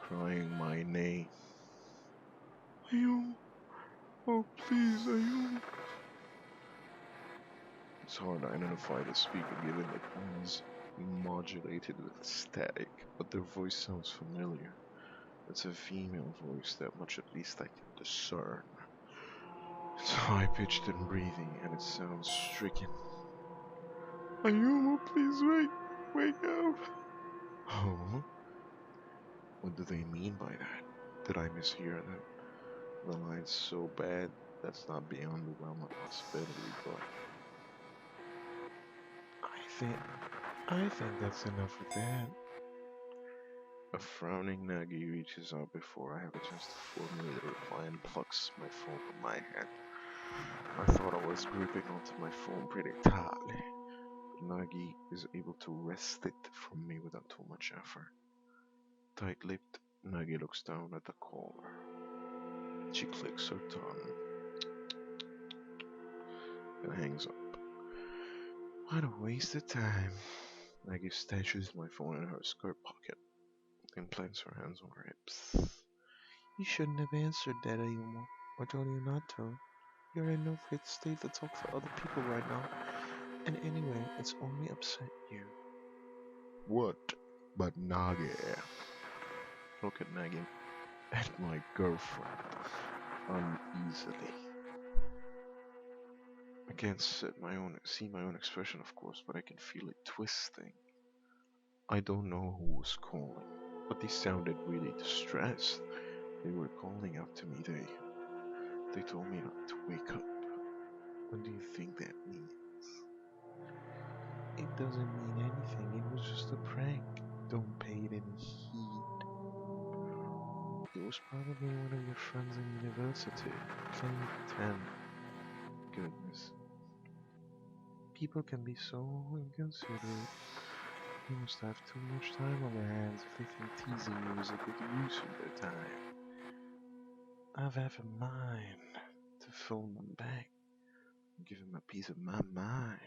crying my name. Ayum, oh please, Ayum. It's hard to identify the speaker given that one is modulated with static, but their voice sounds familiar. It's a female voice, that much at least I can discern. It's high pitched and breathing, and it sounds stricken. Ayumu, please wake up. Oh, what do they mean by that? Did I mishear them? The line's so bad, that's not beyond the realm of possibility, but I think I think that's enough of that. a frowning Nagi reaches out before I have a chance to formulate a reply and plucks my phone from my hand. I thought I was gripping onto my phone pretty tightly, but Nagi is able to wrest it from me without too much effort. Tight-lipped, Nagi looks down at the caller. She clicks her tongue and hangs up. What a waste of time. Nagi stashes my phone in her skirt pocket and plants her hands on her hips. You shouldn't have answered that, Ayumu. I told you not to. You're in no fit state to talk to other people right now. And anyway, it's only upset you. What? But Nagi. Look at Nagi, at my girlfriend, uneasily. I can't see my own expression, of course, but I can feel it twisting. I don't know who was calling, but they sounded really distressed. They were calling out to me. They told me not to wake up. What do you think that means? It doesn't mean anything. It was just a prank. Don't pay it any heed. It was probably one of your friends in university playing pretend. Goodness. People can be so inconsiderate. They must have too much time on their hands if they think teasing you is a good use of their time. I've half a mind to phone them back and give them a piece of my mind.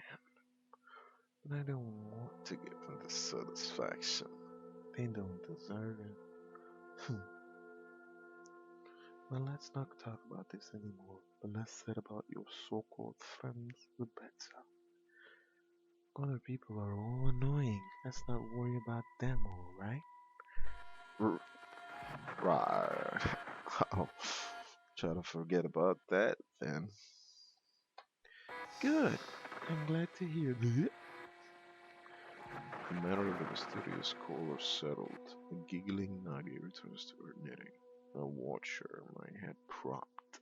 But I don't want to give them the satisfaction. They don't deserve it. Well, let's not talk about this anymore, but let's set about your so-called friends with better. Other people are all annoying. Let's not worry about them, alright? Right. I'll try to forget about that then. Good. I'm glad to hear that. The matter of the mysterious caller settled, a giggling Nagi returns to her knitting. I watch her, my head propped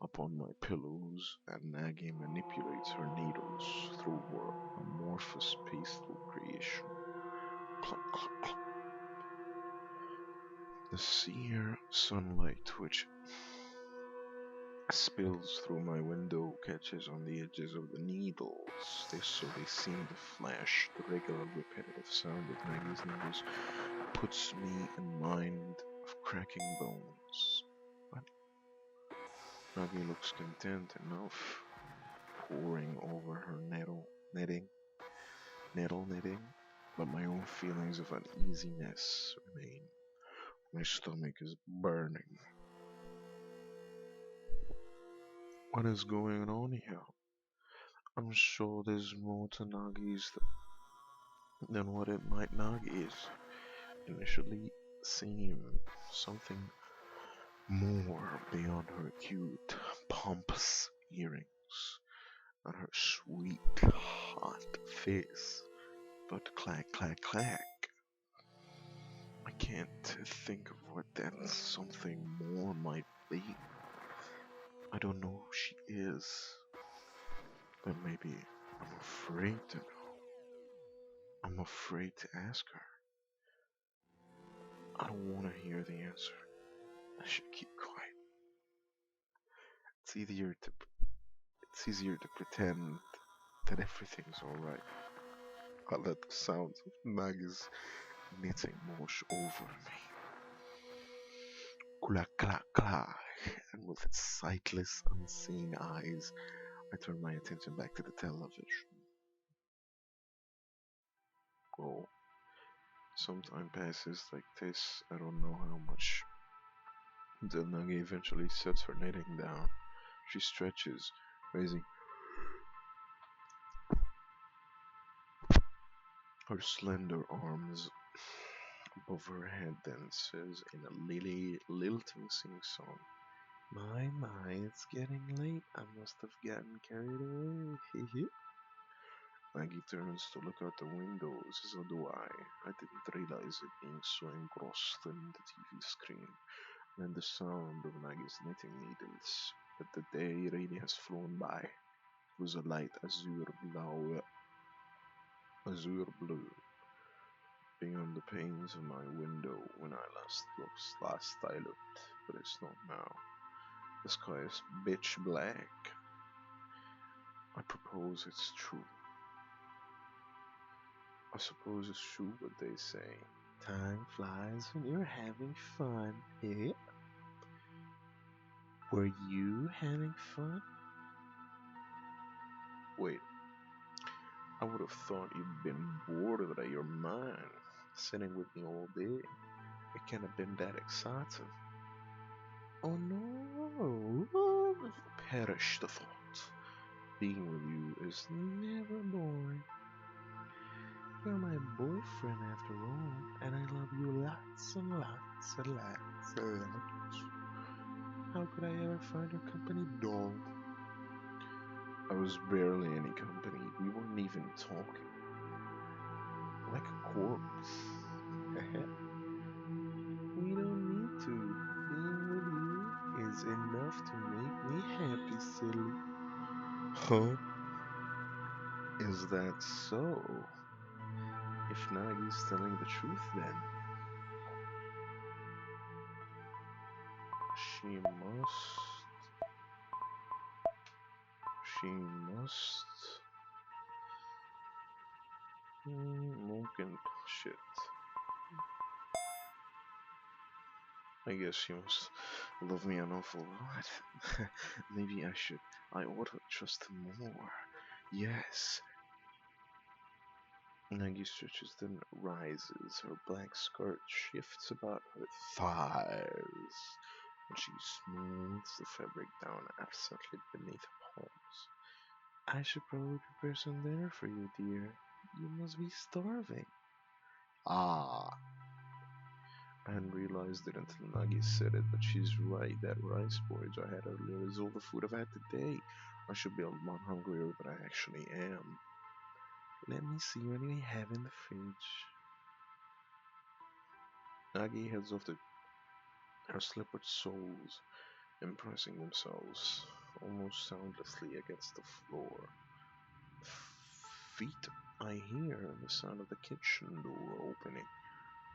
upon my pillows, and Nagi manipulates her needles through her amorphous pastel creation. Cluck, cluck, cluck. The sear sunlight which spills through my window catches on the edges of the needles. They seem to flash. The regular repetitive sound of Nagi's needles puts me in mind of cracking bones. But Nagi looks content enough, poring over her nettle knitting, but my own feelings of uneasiness remain. My stomach is burning. What is going on here? I'm sure there's more to Nagi's than what it might Nagi's initially seem. Something more beyond her cute, pompous earrings and her sweet, hot face. But clack, clack, clack. I can't think of what that something more might be. I don't know who she is, but maybe I'm afraid to know. I'm afraid to ask her. I don't want to hear the answer. I should keep quiet. It's easier to it's easier to pretend that everything's alright. I let the sounds of Maggie's knitting wash over me. Clack, clack, clack. And with its sightless, unseeing eyes, I turn my attention back to the television. Oh, Some time passes like this. I don't know how much until Nagi eventually sets her knitting down. She stretches, raising her slender arms above her head, then says in a lilting sing-song, my, it's getting late. I must have gotten carried away. Hee. Maggie turns to look out the windows, so do I. I didn't realize it being so engrossed in the TV screen and the sound of Maggie's knitting needles. But the day really has flown by. It was a light azure blue beyond the panes of my window when last I looked, but it's not now. The sky is pitch black. I propose it's true. I suppose it's true what they say. Time flies when you're having fun. Eh? Were you having fun? Wait, I would have thought you'd been bored out of your mind, sitting with me all day. It can't have been that exciting. Oh no! Perish the thought. Being with you is never boring. You're my boyfriend after all, and I love you lots and lots and lots and lots. How could I ever find your company dull? I was barely any company. We weren't even talking. Like a corpse. We don't need to. Being with you is enough to make me happy, silly. Huh? Is that so? If Nagi's telling the truth, then she must. She must. Mungkin. Shit. I guess she must love me an awful lot. Maybe I should. I ought to trust him more. Yes. Nagi stretches, then rises. Her black skirt shifts about her thighs, and she smooths the fabric down absently beneath her palms. I should probably prepare some dinner for you, dear. You must be starving. Ah, I hadn't realized it until Nagi said it, but she's right. That rice porridge I had earlier is all the food I've had today. I should be a lot hungrier than I actually am. Let me see what we have in the fridge. Nagi heads off to her slippered soles, impressing themselves almost soundlessly against the floor. Feet, I hear the sound of the kitchen door opening.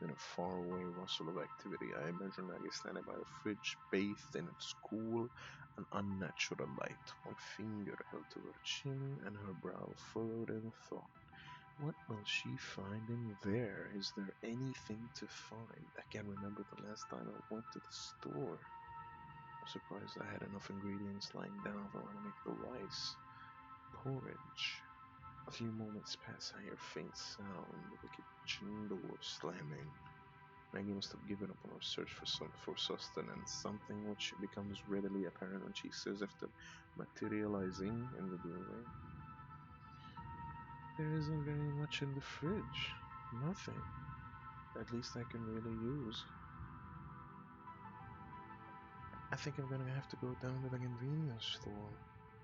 In a faraway rustle of activity, I imagine Maggie standing by the fridge, bathed in its cool and unnatural light, one finger held to her chin and her brow furrowed in thought. What will she find in there? Is there anything to find? I can't remember the last time I went to the store. I'm surprised I had enough ingredients lying down for to make the rice. Porridge. A few moments pass, I hear faint sound of the kitchen door slamming. Maggie must have given up on her search for sustenance, something which becomes readily apparent when she says after materializing in the doorway. There isn't very much in the fridge. Nothing. At least I can really use. I think I'm gonna have to go down to the convenience store.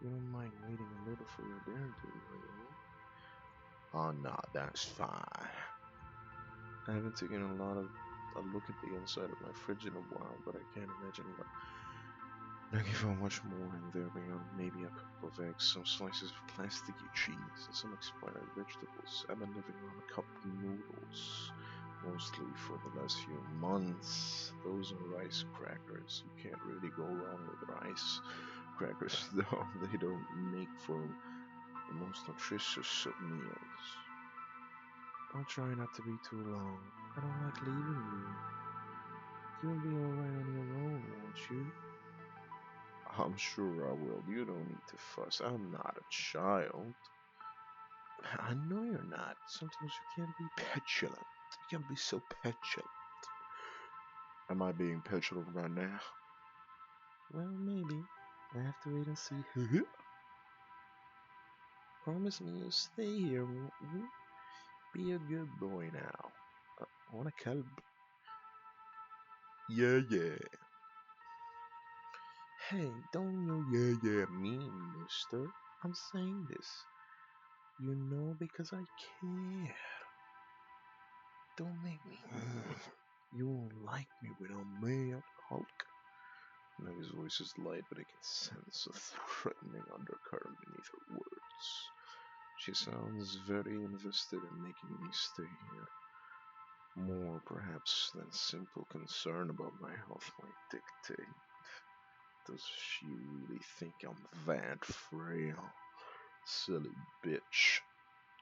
You don't mind waiting a little for your dinner, do you? Oh no, that's fine. I haven't taken a look at the inside of my fridge in a while, but I can't imagine what I give how much more in there beyond maybe a couple of eggs, some slices of plasticky cheese, and some expired vegetables. I've been living on a cup noodles, mostly for the last few months. Those are rice crackers. You can't really go wrong with rice crackers, though. They don't make for the most nutritious of meals. I'll try not to be too long. I don't like leaving you. You'll be alright on your own, won't you? I'm sure I will. You don't need to fuss. I'm not a child. I know you're not. Sometimes you can be petulant. You can be so petulant. Am I being petulant right now? Well, maybe. I have to wait and see. Promise me you'll stay here, won't you? Be a good boy now. Want a kelp? Yeah, yeah. Hey, don't you yeah me, mister. I'm saying this. You know because I care. Don't make me. You won't like me when I'm mad, Hulk. Maggie's voice is light, but I can sense a threatening undercurrent beneath her words. She sounds very invested in making me stay here. More, perhaps, than simple concern about my health might dictate. Does she really think I'm that frail? Silly bitch.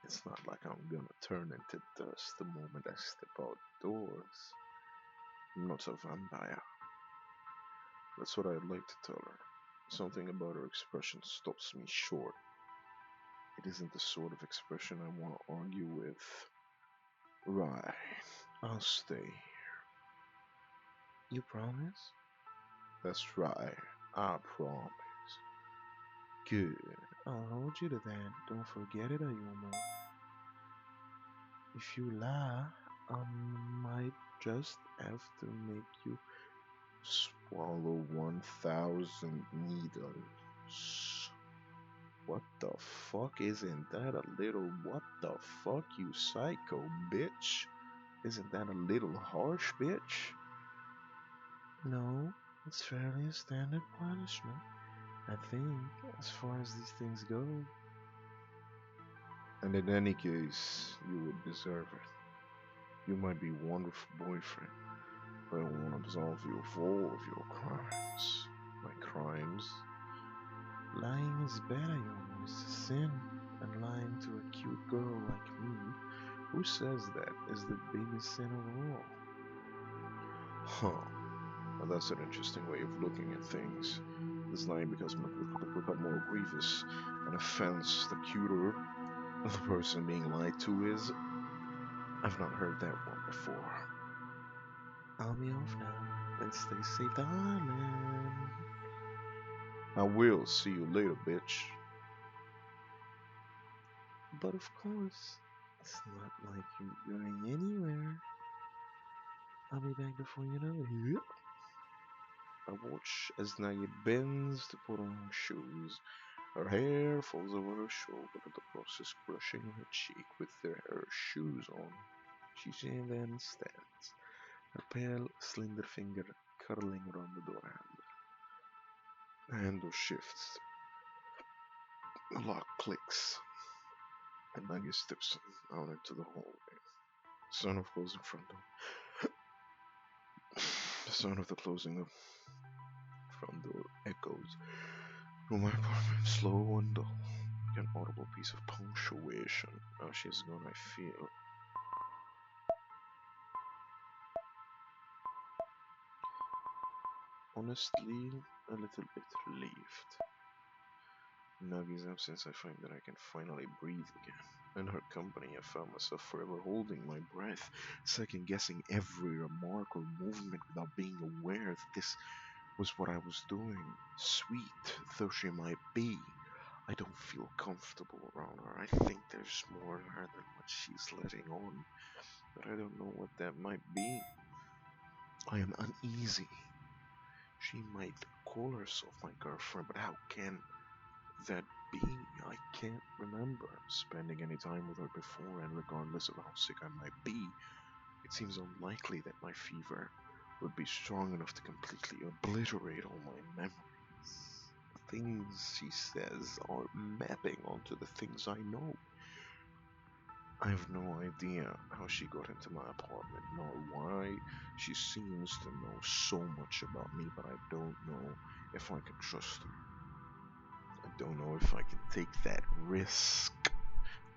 It's not like I'm gonna turn into dust the moment I step outdoors. I'm not a vampire. That's what I'd like to tell her. Something about her expression stops me short. It isn't the sort of expression I want to argue with. Right, I'll stay. You promise? That's right, I promise. Good. I'll hold you to that. Don't forget it, Ayumu. If you lie, I might just have to make you. Swallow 1,000 needles. What the fuck? Isn't that a little. What the fuck, you psycho bitch? Isn't that a little harsh, bitch? No, it's fairly a standard punishment. I think, as far as these things go. And in any case, you would deserve it. You might be a wonderful boyfriend, but I won't absolve you of all of your crimes. My crimes? Lying is bad, Ayumu. It's a sin. And lying to a cute girl like me, who says that is the biggest sin of all? Huh. Well, that's an interesting way of looking at things. This lying becomes become more grievous. An offense, the cuter the person being lied to is. I've not heard that one before. I'll be off now. Let's stay safe, darling. I will see you later, bitch. But of course, it's not like you're going anywhere. I'll be back before you know it. I watch as Nagi bends to put on her shoes. Her hair falls over her shoulder in the process brushing her cheek with her shoes on. She then stands, her pale, slender finger curling around the door handle. The handle shifts. The lock clicks, and Nagi steps out into the hallway. The sound of closing front door. The sound of the closing of front door echoes through my apartment, slow and dull, like an audible piece of punctuation. Now she's gone, I feel. Honestly, a little bit relieved. In Nagi's absence, I find that I can finally breathe again. In her company, I found myself forever holding my breath, second guessing every remark or movement without being aware that this was what I was doing. Sweet though she might be, I don't feel comfortable around her. I think there's more in her than what she's letting on, but I don't know what that might be. I am uneasy. She might call herself my girlfriend, but how can that be? I can't remember spending any time with her before, and regardless of how sick I might be, it seems unlikely that my fever would be strong enough to completely obliterate all my memories. The things she says are mapping onto the things I know. I have no idea how she got into my apartment, nor why she seems to know so much about me, but I don't know if I can trust her. I don't know if I can take that risk.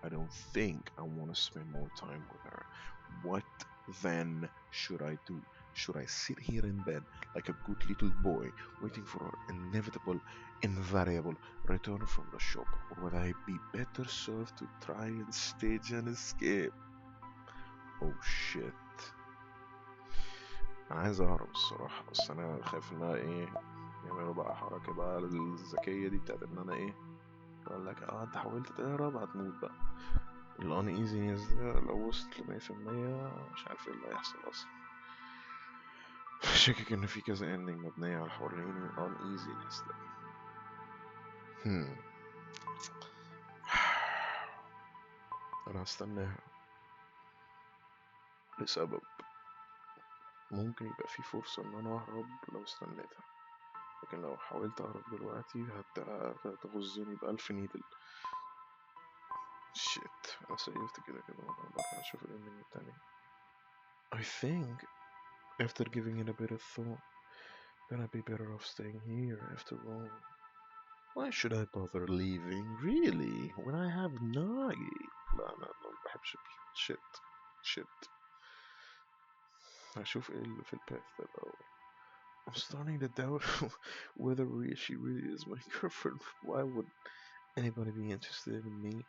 I don't think I want to spend more time with her. What then should I do? Should I sit here in bed like a good little boy, waiting for her inevitable, invariable return from the shop, or would I be better served to try and stage an escape? Oh shit. انا عايز اهرب الصراحة، بس انا خايف انها ايه يعملوا بقى حركة بقى الذكية دي بتاعت ان انا ايه اقول لك اه انت حاولت تهرب هتموت بقى. الان ايزينess ده لو وصلت ل100% مش عارف ايه اللي هيحصل اصلا. شاكك ان في كذا اندنج مبنية على حوالين الان ايزينess ده. هم. انا هستناها لسبب، ممكن يبقى في فرصة ان انا اهرب لو استنيتها، لكن لو حاولت اهرب دلوقتي هتغزني بألف نيدل. شيت انا سيفت كده كده وانا برجع اشوف الاندنج التاني. I think after giving it a bit of thought that I'd be better off staying here after all. Why should I bother leaving really when I have Nagi? لا أنا ما بحبش shit shit. هشوف ايه اللي في الباث ده الأول. I'm starting to doubt whether she really is my girlfriend. Why would anybody be interested in me?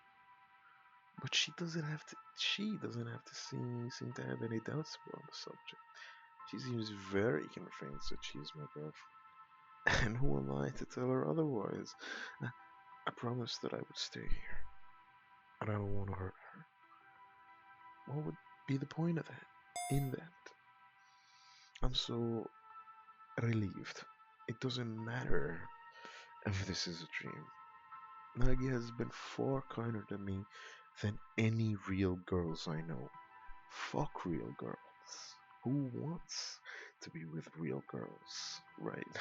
But she doesn't have to. She doesn't have to seem to have any doubts about the subject. She seems very convinced that she is my girlfriend. And who am I to tell her otherwise? I promised that I would stay here, and I don't want to hurt her. What would be the point of that? In that, I'm so relieved. It doesn't matter if this is a dream. Nagi has been far kinder to me than any real girls I know. Fuck real girls. Who wants to be with real girls, right?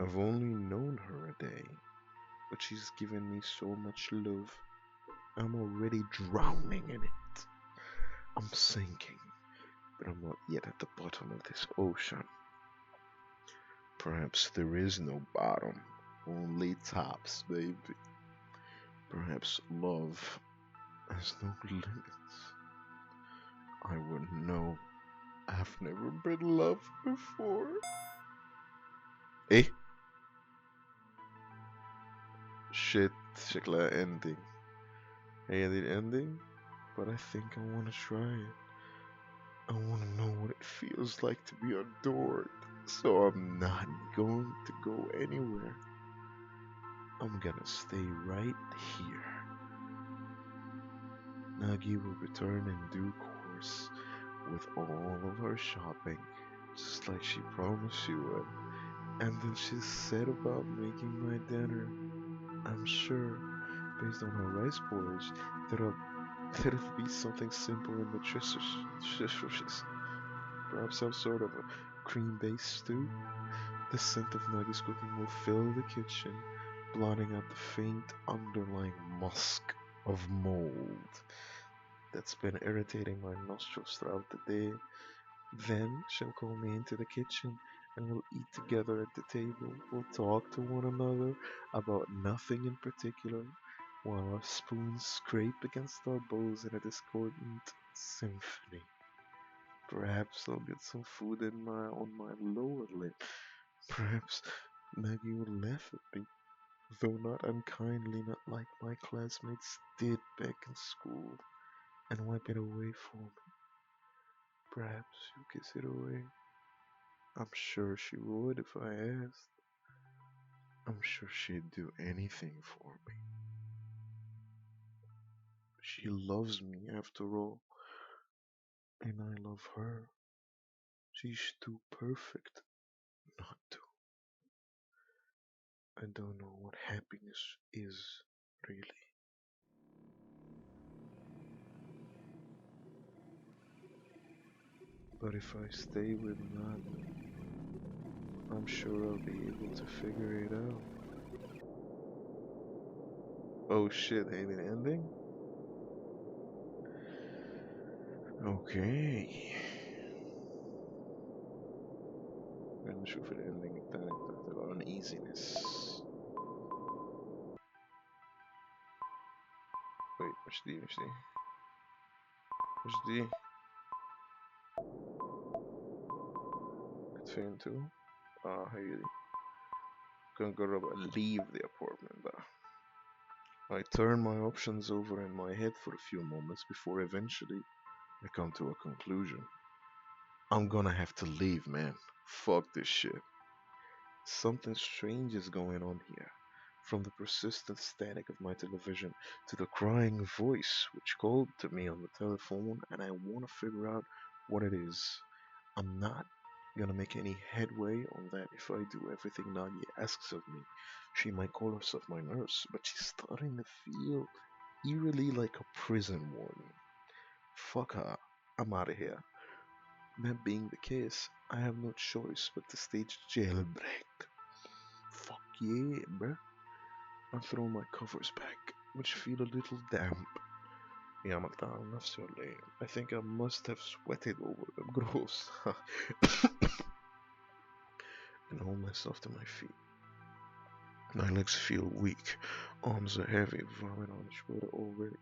I've only known her a day, but she's given me so much love. I'm already drowning in it. I'm sinking, but I'm not yet at the bottom of this ocean. Perhaps there is no bottom, only tops, baby. Perhaps love has no limits. I wouldn't know. I've never been loved before. Eh? Shit, شكلها ending. هي دي ending? But I think I wanna try it. I wanna know what it feels like to be adored. So I'm not going to go anywhere. I'm gonna stay right here. Nagi will return in due course with all of her shopping, just like she promised she would. And then she said about making my dinner. I'm sure, based on her rice porridge, that'll be something simple and nutritious. Perhaps some sort of a cream-based stew. The scent of Nagi's cooking will fill the kitchen, blotting out the faint underlying musk of mold that's been irritating my nostrils throughout the day. Then she'll call me into the kitchen and we'll eat together at the table. We'll talk to one another about nothing in particular while our spoons scrape against our bowls in a discordant symphony. Perhaps I'll get some food on my lower lip. Perhaps Maggie will laugh at me, though not unkindly, not like my classmates did back in school, and wipe it away for me. Perhaps she'll kiss it away. I'm sure she would if I asked. I'm sure she'd do anything for me. She loves me after all, and I love her. She's too perfect not to. I don't know what happiness is, really. But if I stay with Nagi, I'm sure I'll be able to figure it out. Oh shit, ain't it ending? Okay. نشوف الاندنج التاني بتاعت uneasiness. Wait, مش دي كانت فين تو؟ اه هي دي. كان نجرب leave the apartment بقى. I turn my options over in my head for a few moments before eventually I come to a conclusion. I'm gonna have to leave, man. Fuck this shit. Something strange is going on here. From the persistent static of my television to the crying voice which called to me on the telephone, and I want to figure out what it is. I'm not gonna make any headway on that if I do everything Nagi asks of me. She might call herself my nurse, but she's starting to feel eerily like a prison warden. Fuck her. I'm out of here. That being the case, I have no choice but to stage jailbreak. Fuck yeah, bruh. I throw my covers back, which feel a little damp. يا عملتها نفسي ولا ايه? I think I must have sweated over them. Gross. And hold myself to my feet. My legs feel weak. Arms are heavy, vomit on the shoulder already.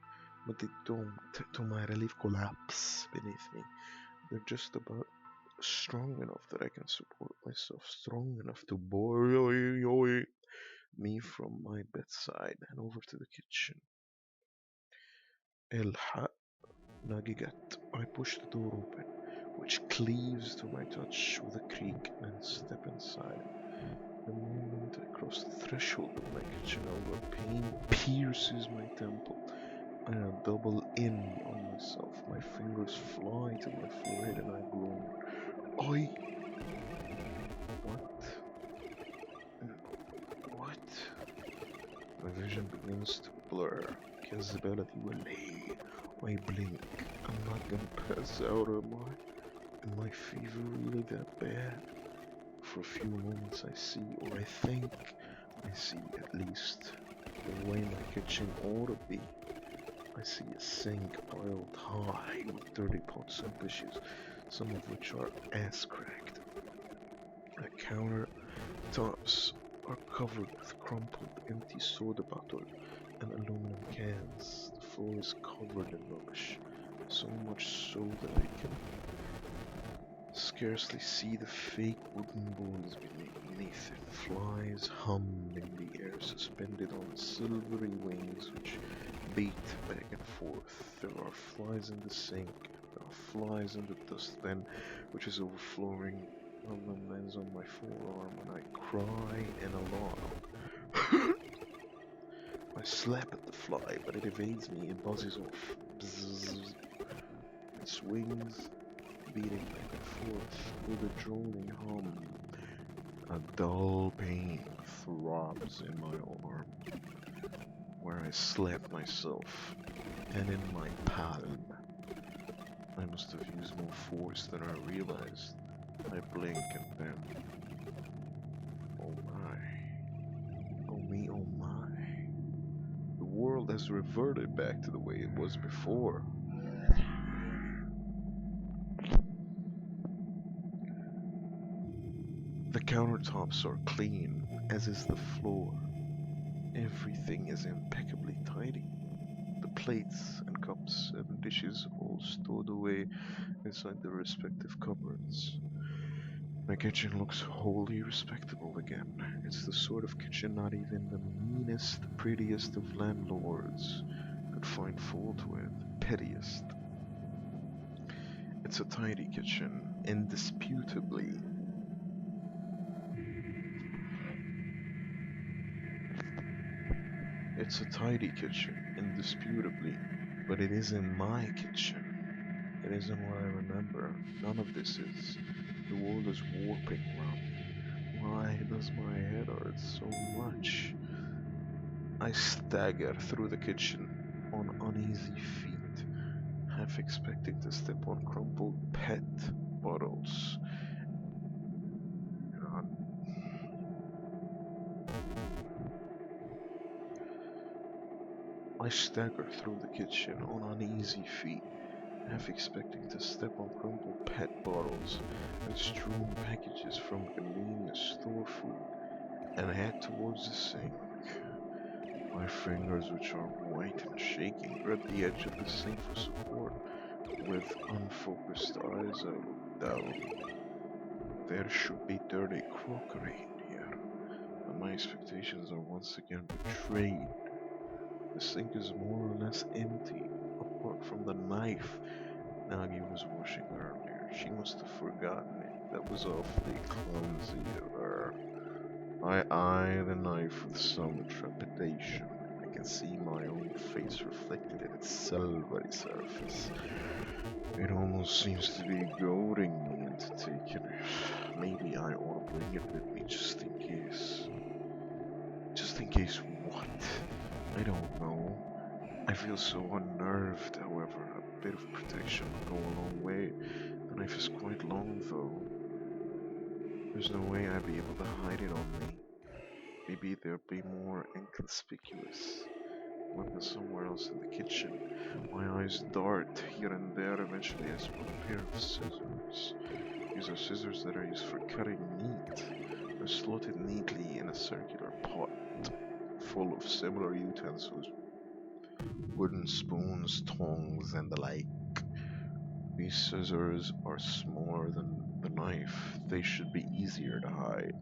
But they don't, to my relief, collapse beneath me. They're just about strong enough that I can support myself, strong enough to boy me from my bedside and over to the kitchen. الحق Nagigat. I push the door open, which cleaves to my touch with a creak, and step inside. The moment I cross the threshold of my kitchen elbow, pain pierces my temple. I double in on myself. My fingers fly to my forehead and I groan. Oi! What? What? My vision begins to blur. Visibility will lay. I blink. I'm not gonna pass out, am I? Am my fever really that bad? For a few moments I see, or I think I see at least, the way my kitchen ought to be. I see a sink piled high with dirty pots and dishes, some of which are ass cracked. The countertops are covered with crumpled empty soda bottle and aluminum cans. The floor is covered in rubbish, so much so that I can scarcely see the fake wooden bowls beneath it. Flies hum in the air, suspended on silvery wings which beat back and forth. There are flies in the sink. There are flies in the dustbin, which is overflowing. One of them lands on my forearm, and I cry in alarm. I slap at the fly, but it evades me. It buzzes off. Bzzz. It swings, beating back and forth with a droning hum. A dull pain throbs in my arm, where I slap myself, and in my palm. I must have used more force than I realized. I blink and then, oh my, oh me, oh my. The world has reverted back to the way it was before. The countertops are clean, as is the floor. Everything is impeccably tidy. The plates and cups and dishes all stowed away inside their respective cupboards. My kitchen looks wholly respectable again. It's the sort of kitchen not even the meanest, prettiest of landlords could find fault with. Pettiest. It's a tidy kitchen, indisputably. It's a tidy kitchen, indisputably, but it isn't my kitchen. It isn't what I remember. None of this is. The world is warping around. Why does my head hurt so much? I stagger through the kitchen on uneasy feet, half expecting to step on crumpled pet bottles. God. I stagger through the kitchen on uneasy feet, half expecting to step on crumpled pet bottles and strewn packages from convenience store food, and head towards the sink. My fingers, which are white and shaking, grab the edge of the sink for support. With unfocused eyes, I look down. There should be dirty crockery in here, and my expectations are once again betrayed. The sink is more or less empty, apart from the knife Nagi was washing earlier. She must have forgotten it. That was awfully clumsy of her. I eye the knife with some trepidation. I can see my own face reflected in its silvery surface. It almost seems to be goading me into taking it. Maybe I ought to bring it with me just in case. Just in case what? I don't know. I feel so unnerved, however. A bit of protection would go a long way. The knife is quite long, though. There's no way I'd be able to hide it on me. Maybe there'd be more inconspicuous weapon somewhere else in the kitchen. My eyes dart here and there. Eventually, I spot a pair of scissors. These are scissors that are used for cutting meat. They're slotted neatly in a circular pot full of similar utensils, wooden spoons, tongs, and the like. These scissors are smaller than the knife. They should be easier to hide.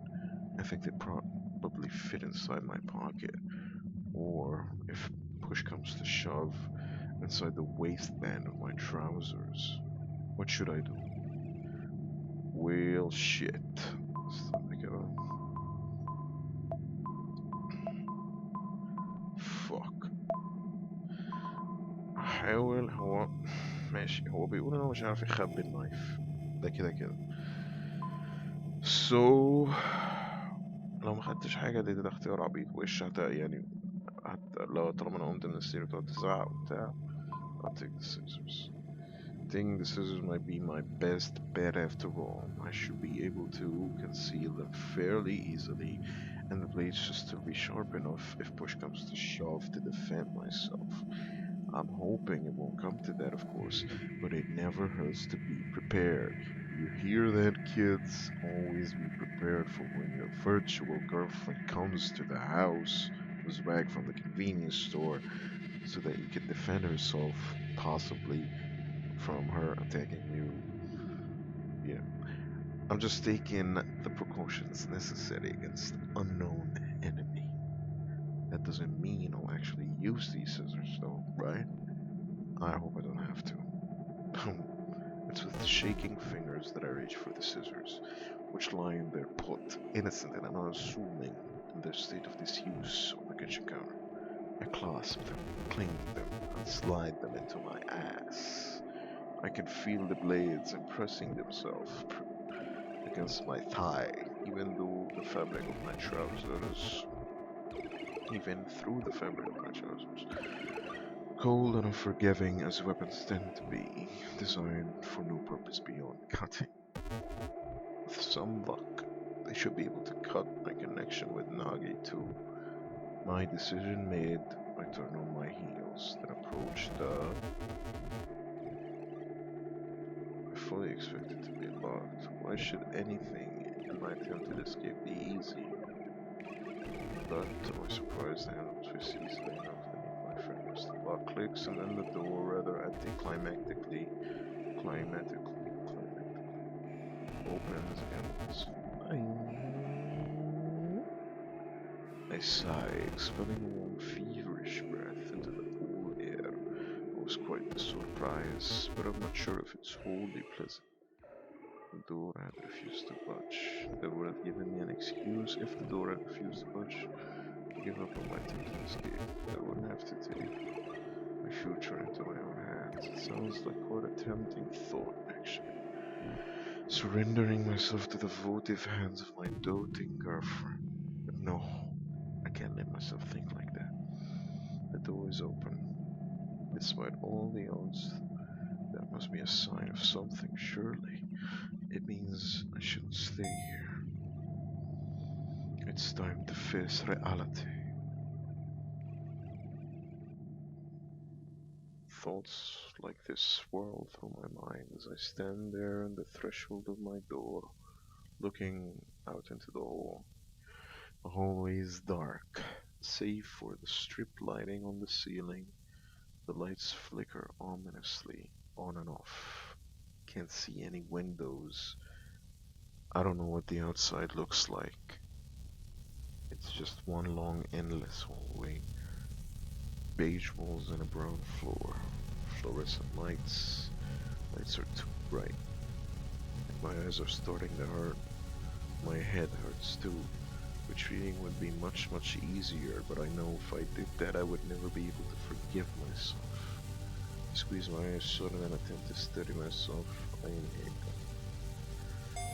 I think they probably fit inside my pocket, or if push comes to shove, inside the waistband of my trousers. What should I do? Well, shit. Fuck. هو ماشي، هو بيقول ان هو مش عارف يخبي النايف ده كده كده. So لو ما خدتش حاجة ده اختيار عبيط وش يعني لو طالما انا قمت من السرير وتقعد تزعق وبتاع. I'll take the scissors. Taking the scissors might be my best bet after all. I should be able to conceal them fairly easily, and the blades should still be sharp enough if push comes to shove to defend myself. I'm hoping it won't come to that, of course, but it never hurts to be prepared. You hear that, kids? Always be prepared for when your virtual girlfriend comes to the house, was back from the convenience store, so that you can defend herself, possibly from her attacking you. Yeah, I'm just taking the precautions necessary against unknown enemy. That doesn't mean I'll actually use these scissors, though, right? I hope I don't have to. It's with shaking fingers that I reach for the scissors, which lie in their pot, innocent and unassuming in their state of disuse on the kitchen counter. I clasp them, cling them, and slide them into my ass. I can feel the blades impressing themselves against my thigh, even though the fabric of my trousers, even through the fabric of my trousers. Cold and unforgiving as weapons tend to be, designed for no purpose beyond cutting. With some luck, they should be able to cut my connection with Nagi too. My decision made, I turn on my heels, then approach the... I fully expect it to be locked. Why should anything in my attempted escape be easy? But to my surprise, the handle twists easily enough beneath my fingers. The lock clicks and then the door rather anticlimactically opens and I sigh, expelling a warm, feverish breath into the cool air. It was quite the surprise, but I'm not sure if it's wholly pleasant. The door had refused to budge. They would have given me an excuse if the door had refused to budge. To give up on my attempted escape. I wouldn't have to take my future into my own hands. It sounds like quite a tempting thought, actually. Surrendering myself to the votive hands of my doting girlfriend. But no, I can't let myself think like that. The door is open. Despite all the odds, that must be a sign of something, surely. It means I shouldn't stay here. It's time to face reality. Thoughts like this swirl through my mind as I stand there on the threshold of my door, looking out into the hall. The hallway is dark, save for the strip lighting on the ceiling. The lights flicker ominously on and off. Can't see any windows. I don't know what the outside looks like. It's just one long, endless hallway. Beige walls and a brown floor. Fluorescent lights. Lights are too bright. My eyes are starting to hurt. My head hurts too. Retreating would be much easier, but I know if I did that I would never be able to forgive myself. I squeeze my eyes shut and then attempt to steady myself. I inhale.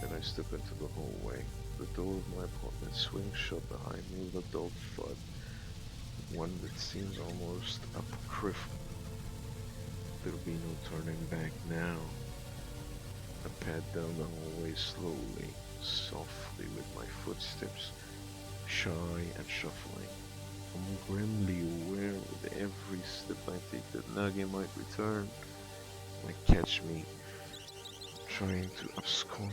Then I step into the hallway. The door of my apartment swings shut behind me with a dull thud. One that seems almost apocryphal. There'll be no turning back now. I pad down the hallway slowly, softly with my footsteps, shy and shuffling. I'm grimly aware with every step I take that Nagi might return, might catch me trying to abscond.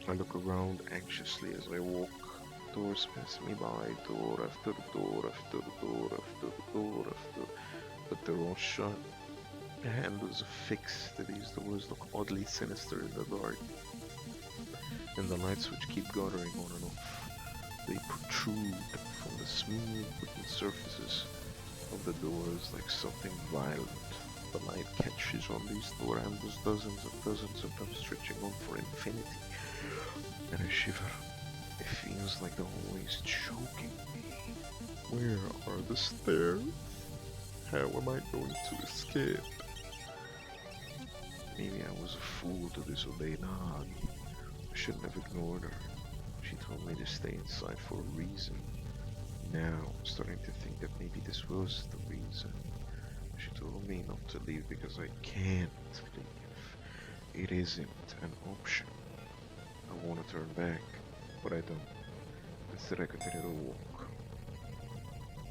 I look around anxiously as I walk. Doors pass me by, door after door after door after door after, but they're all shut. The handles are fixed. These doors look oddly sinister in the dark, and the light switch keep guttering on and off. They protrude from the smooth wooden surfaces of the doors like something violent. The light catches on these door handles, dozens of them stretching on for infinity, and I shiver. It feels like the hallway is choking me. Where are the stairs? How am I going to escape? Maybe I was a fool to disobey Nagi. I shouldn't have ignored her. She told me to stay inside for a reason. Now I'm starting to think that maybe this was the reason. She told me not to leave because I can't leave. It isn't an option. I want to turn back, but I don't. Instead I continue to walk.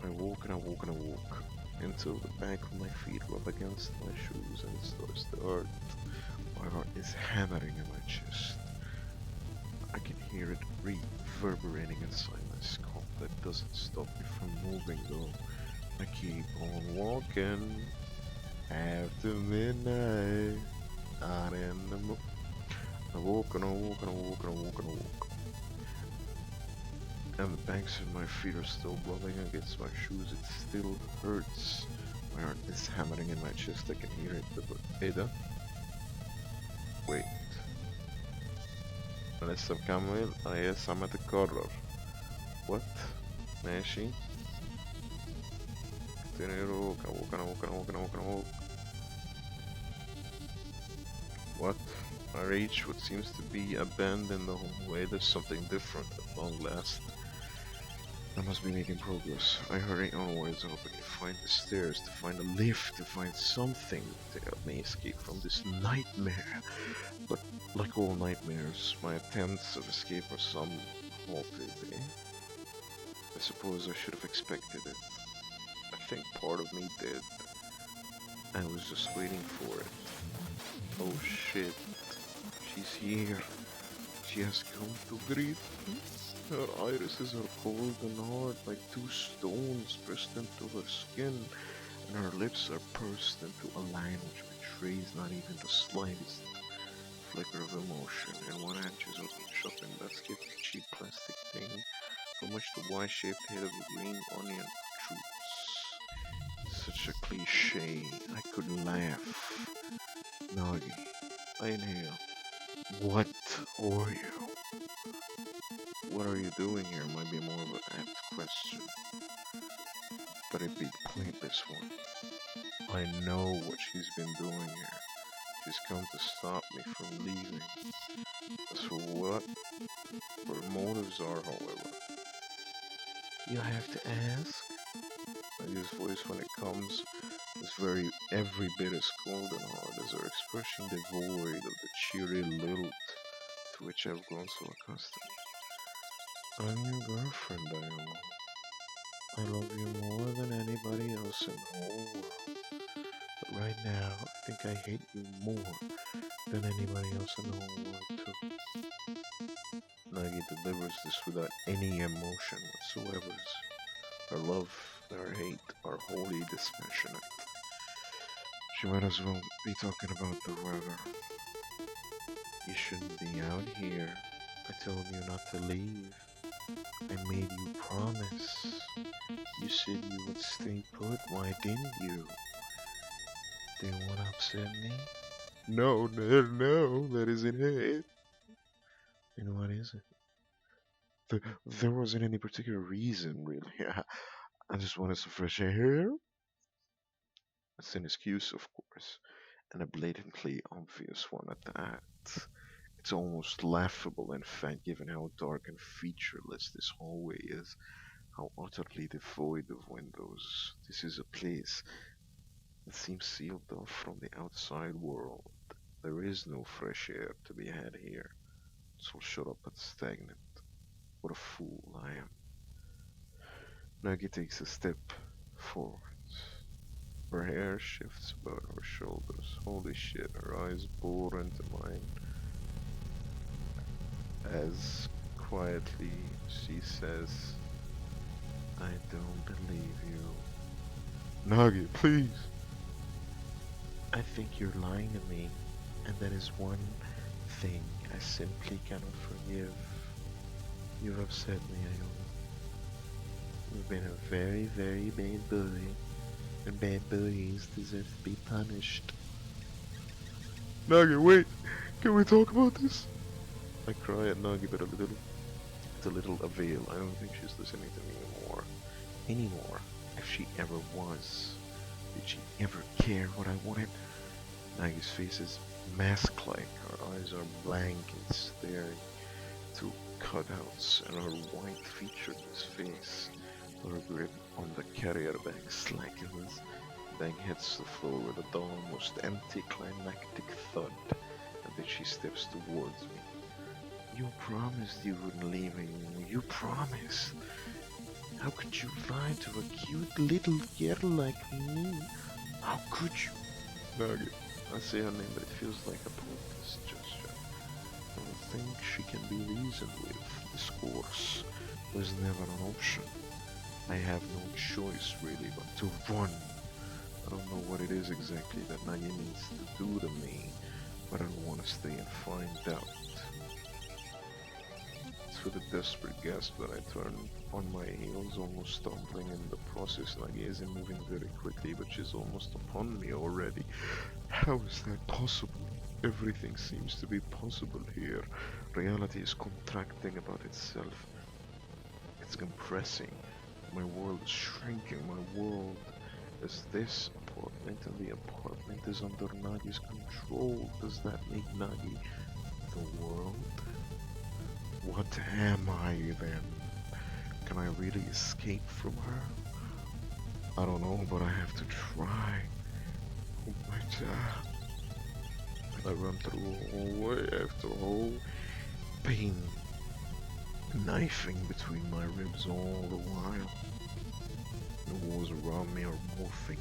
I walk and I walk and I walk until the back of my feet rub against my shoes and it starts to hurt. My heart is hammering in my chest. I can hear it reverberating inside my skull. That doesn't stop me from moving though. I keep on walking after midnight. Not in the mood. I walk and I walk and I walk and I walk and I walk. And the banks of my feet are still rubbing against my shoes. It still hurts. My heart is hammering in my chest. I can hear it. Ada? Wait. لسه مكمل. يس عم تتكرر. What? ماشي. continue to walk and walk and walk and walk and walk and walk. What? I reach what seems to be a bend in the hallway. There's something different at long last. I must be making progress. I hurry onwards, hoping to find the stairs, to find a lift, to find something to help me escape from this nightmare. But like all nightmares, my attempts of escape are some halted. I suppose I should have expected it. I think part of me did. I was just waiting for it. Oh shit. She's here. She has come to greet me. Her irises are cold and hard like two stones pressed into her skin, and her lips are pursed into a line which betrays not even the slightest flicker of emotion. In one hand she's opening a shopping basket, a cheap plastic thing from which the Y-shaped head of a green onion protrudes. Such a cliche, I couldn't laugh. Nagi, I inhale. What are you? What are you doing here might be more of an apt question, but it'd be a pointless one. I know what she's been doing here. She's come to stop me from leaving. As for what her motives are, however, you have to ask. Nagi's voice, when it comes, is every bit as cold and hard as her expression, devoid of the cheery lilt to which I've grown so accustomed. I'm your girlfriend, Iowa. I love you more than anybody else in the whole world. But right now, I think I hate you more than anybody else in the whole world, too. Nagi delivers this without any emotion whatsoever. Her love and her hate are wholly dispassionate. She might as well be talking about the weather. You shouldn't be out here. I told you not to leave. I made you promise. You said you would stay put. Why didn't you? Do you want to upset me? No, no, no, that isn't it. Then what is it? There wasn't any particular reason, really. I just wanted some fresh air. It's an excuse, of course, and a blatantly obvious one at that. It's almost laughable, in fact, given how dark and featureless this hallway is, how utterly devoid of windows. This is a place that seems sealed off from the outside world. There is no fresh air to be had here. It's all shut up and stagnant. What a fool I am. Nagi takes a step forward. Her hair shifts about her shoulders. Holy shit, her eyes bore into mine as quietly she says, I don't believe you. Nagi, please. I think you're lying to me, and that is one thing I simply cannot forgive. You've upset me, Iola. You've been a very, very bad boy, and bad boys deserve to be punished. Nagi, wait! Can we talk about this? I cry at Nagi, but to little avail. I don't think she's listening to me Anymore, if she ever was. Did she ever care what I wanted? Nagi's face is mask-like. Her eyes are blank and staring through cutouts, and her white featureless face. Her grip on the carrier bag slackens. The bag hits the floor with a dull, almost anticlimactic thud, and then she steps towards me. You promised you wouldn't leave me. You promised. How could you lie to a cute little girl like me? How could you? Nagi. I say her name, but it feels like a pointless gesture. I don't think she can be reasoned with. This course was never an option. I have no choice, really, but to run. I don't know what it is exactly that Nagi needs to do to me, but I don't want to stay and find out. It's with a desperate gasp that I turn on my heels, almost stumbling in the process. Nagi isn't moving very quickly, but she's almost upon me already. How is that possible? Everything seems to be possible here. Reality is contracting about itself. It's compressing. My world is shrinking. My world is this apartment, and the apartment is under Nagi's control. Does that make Nagi the world? What am I then? Can I really escape from her? I don't know, but I have to try. Oh my god. I run through hallway after hole, pain knifing between my ribs all the while. The walls around me are morphing.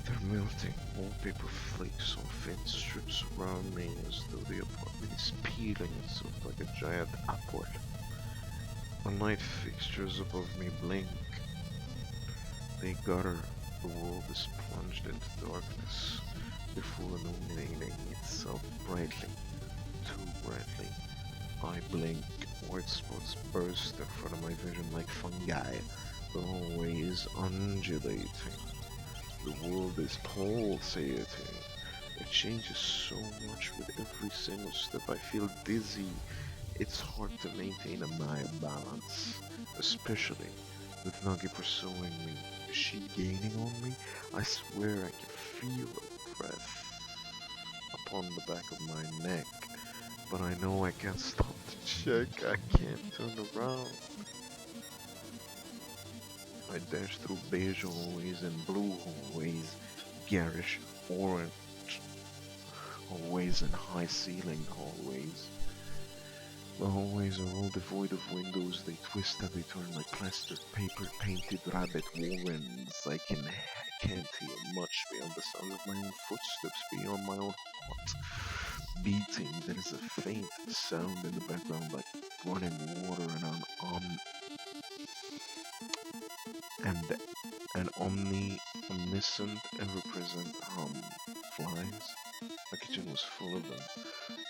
They're melting. Wallpaper flakes off in strips around me as though the apartment is peeling itself like a giant apple. The light fixtures above me blink. They gutter. The world is plunged into darkness before illuminating itself brightly, too brightly. I blink. White spots burst in front of my vision like fungi. The hallway is undulating. The world is pulsating. It changes so much with every single step. I feel dizzy. It's hard to maintain a mind balance, especially with Nagi pursuing me. Is she gaining on me? I swear I can feel her breath upon the back of my neck, but I know I can't stop to check. I can't turn around. I dash through beige hallways and blue hallways, garish orange hallways and high-ceilinged hallways. The hallways are all devoid of windows. They twist and they turn like plastered paper painted rabbit warrens. I can't hear much beyond the sound of my own footsteps, beyond my own heart beating. There is a faint sound in the background like running water and an omniscient and represent flies. The kitchen was full of them.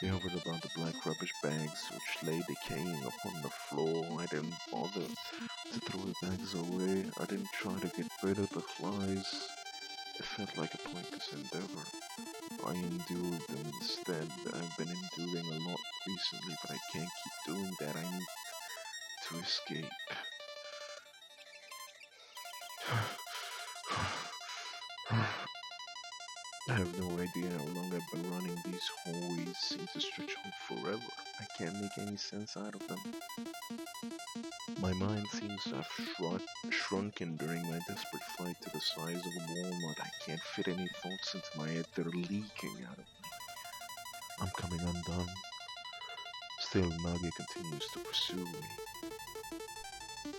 They hovered about the black rubbish bags which lay decaying upon the floor. I didn't bother to throw the bags away. I didn't try to get rid of the flies. It felt like a pointless endeavor. I endured them instead. I've been enduring a lot recently, but I can't keep doing that. I need to escape. I have no idea how long I've been running. These hallways seem to stretch on forever. I can't make any sense out of them. My mind seems to have shrunken during my desperate flight to the size of a walnut. I can't fit any thoughts into my head. They're leaking out of me. I'm coming undone. Still, Nagi continues to pursue me.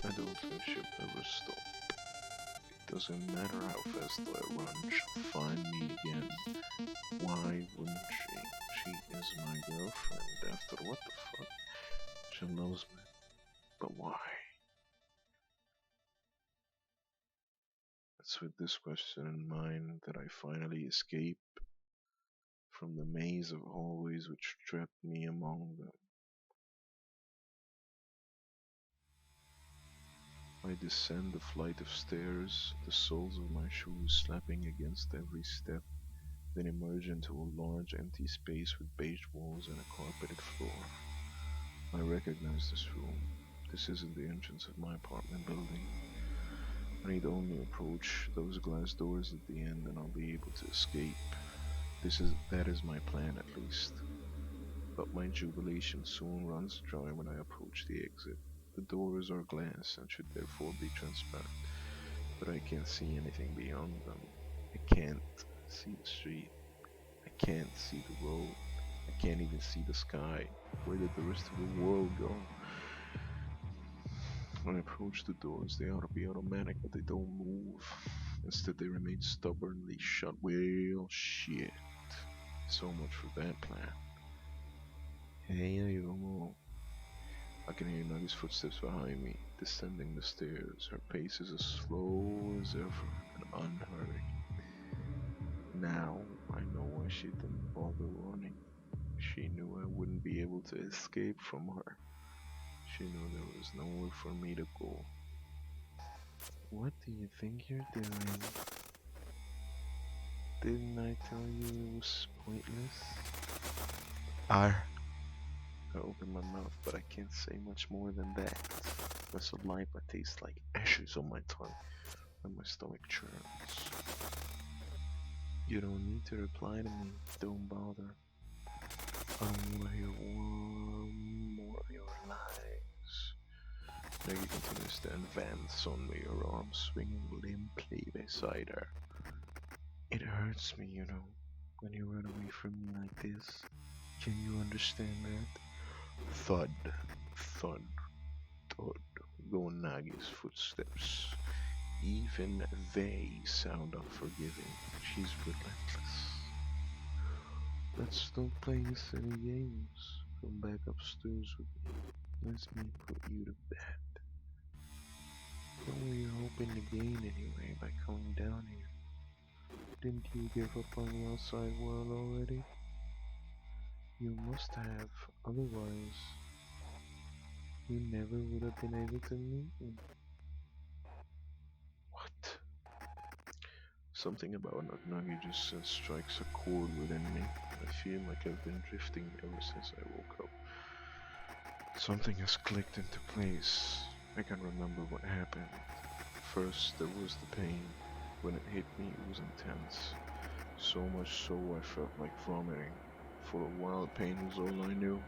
I don't think she'll ever stop. It doesn't matter how fast I run, she'll find me again. Why wouldn't she? She is my girlfriend. After what the fuck? She loves me. But why? It's with this question in mind that I finally escape from the maze of hallways which trapped me among them. I descend the flight of stairs, the soles of my shoes slapping against every step, then emerge into a large empty space with beige walls and a carpeted floor. I recognize this room. This isn't the entrance of my apartment building. I need only approach those glass doors at the end and I'll be able to escape. That is my plan at least. But my jubilation soon runs dry when I approach the exit. The doors are glass and should therefore be transparent, but I can't see anything beyond them. I can't see the street. I can't see the road. I can't even see the sky. Where did the rest of the world go? When I approach the doors, they ought to be automatic, but they don't move. Instead, they remain stubbornly shut. Well, shit. So much for that plan. Hey, Ayumu. I can hear Nagi's footsteps behind me, descending the stairs. Her pace is as slow as ever and unhurried. Now I know why she didn't bother running. She knew I wouldn't be able to escape from her. She knew there was nowhere for me to go. What do you think you're doing? Didn't I tell you it was pointless? I open my mouth, but I can't say much more than that. My saliva tastes like ashes on my tongue, and my stomach churns. You don't need to reply to me. Don't bother. I don't want to hear one more of your lies. Maggie continues to advance on me, her arms swinging limply beside her. It hurts me, you know, when you run away from me like this. Can you understand that? Thud, thud, thud, go Nagi's footsteps. Even they sound unforgiving. She's relentless. Let's stop playing silly games. Come back upstairs with me. Let me put you to bed. What were you hoping to gain anyway by coming down here? Didn't you give up on the outside world already? You must have, otherwise you never would have been able to meet me. What? Something about Nagi just strikes a chord within me. I feel like I've been drifting ever since I woke up. Something has clicked into place. I can remember what happened. First, there was the pain. When it hit me, it was intense. So much so I felt like vomiting. For a while, pain was all I knew.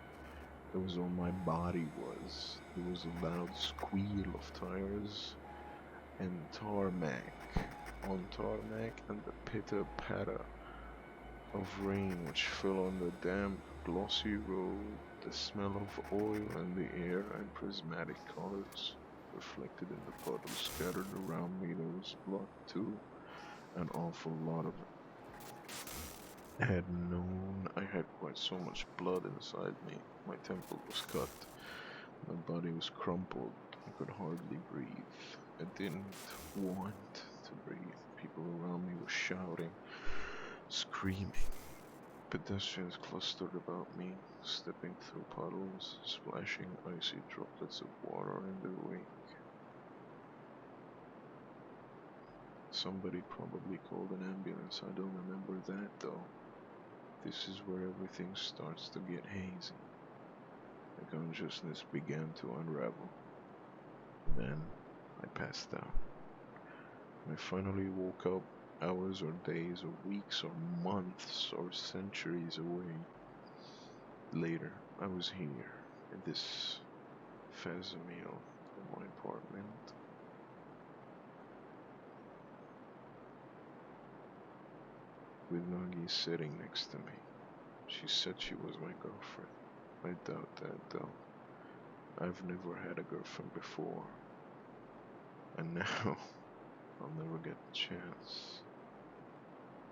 It was all my body was. There was a loud squeal of tires and tarmac on tarmac and the pitter-patter of rain which fell on the damp, glossy road, the smell of oil in the air and prismatic colors reflected in the puddles scattered around me. There was blood too, an awful lot of it. I had known I had quite so much blood inside me. My temple was cut, my body was crumpled, I could hardly breathe. I didn't want to breathe. People around me were shouting, screaming. Pedestrians clustered about me, stepping through puddles, splashing icy droplets of water in their wake. Somebody probably called an ambulance. I don't remember that though. This is where everything starts to get hazy. My consciousness began to unravel. Then I passed out. I finally woke up hours or days or weeks or months or centuries away. Later, I was here in this Fazamil in my apartment. With Nagi sitting next to me. She said she was my girlfriend. I doubt that though. I've never had a girlfriend before. And now I'll never get the chance.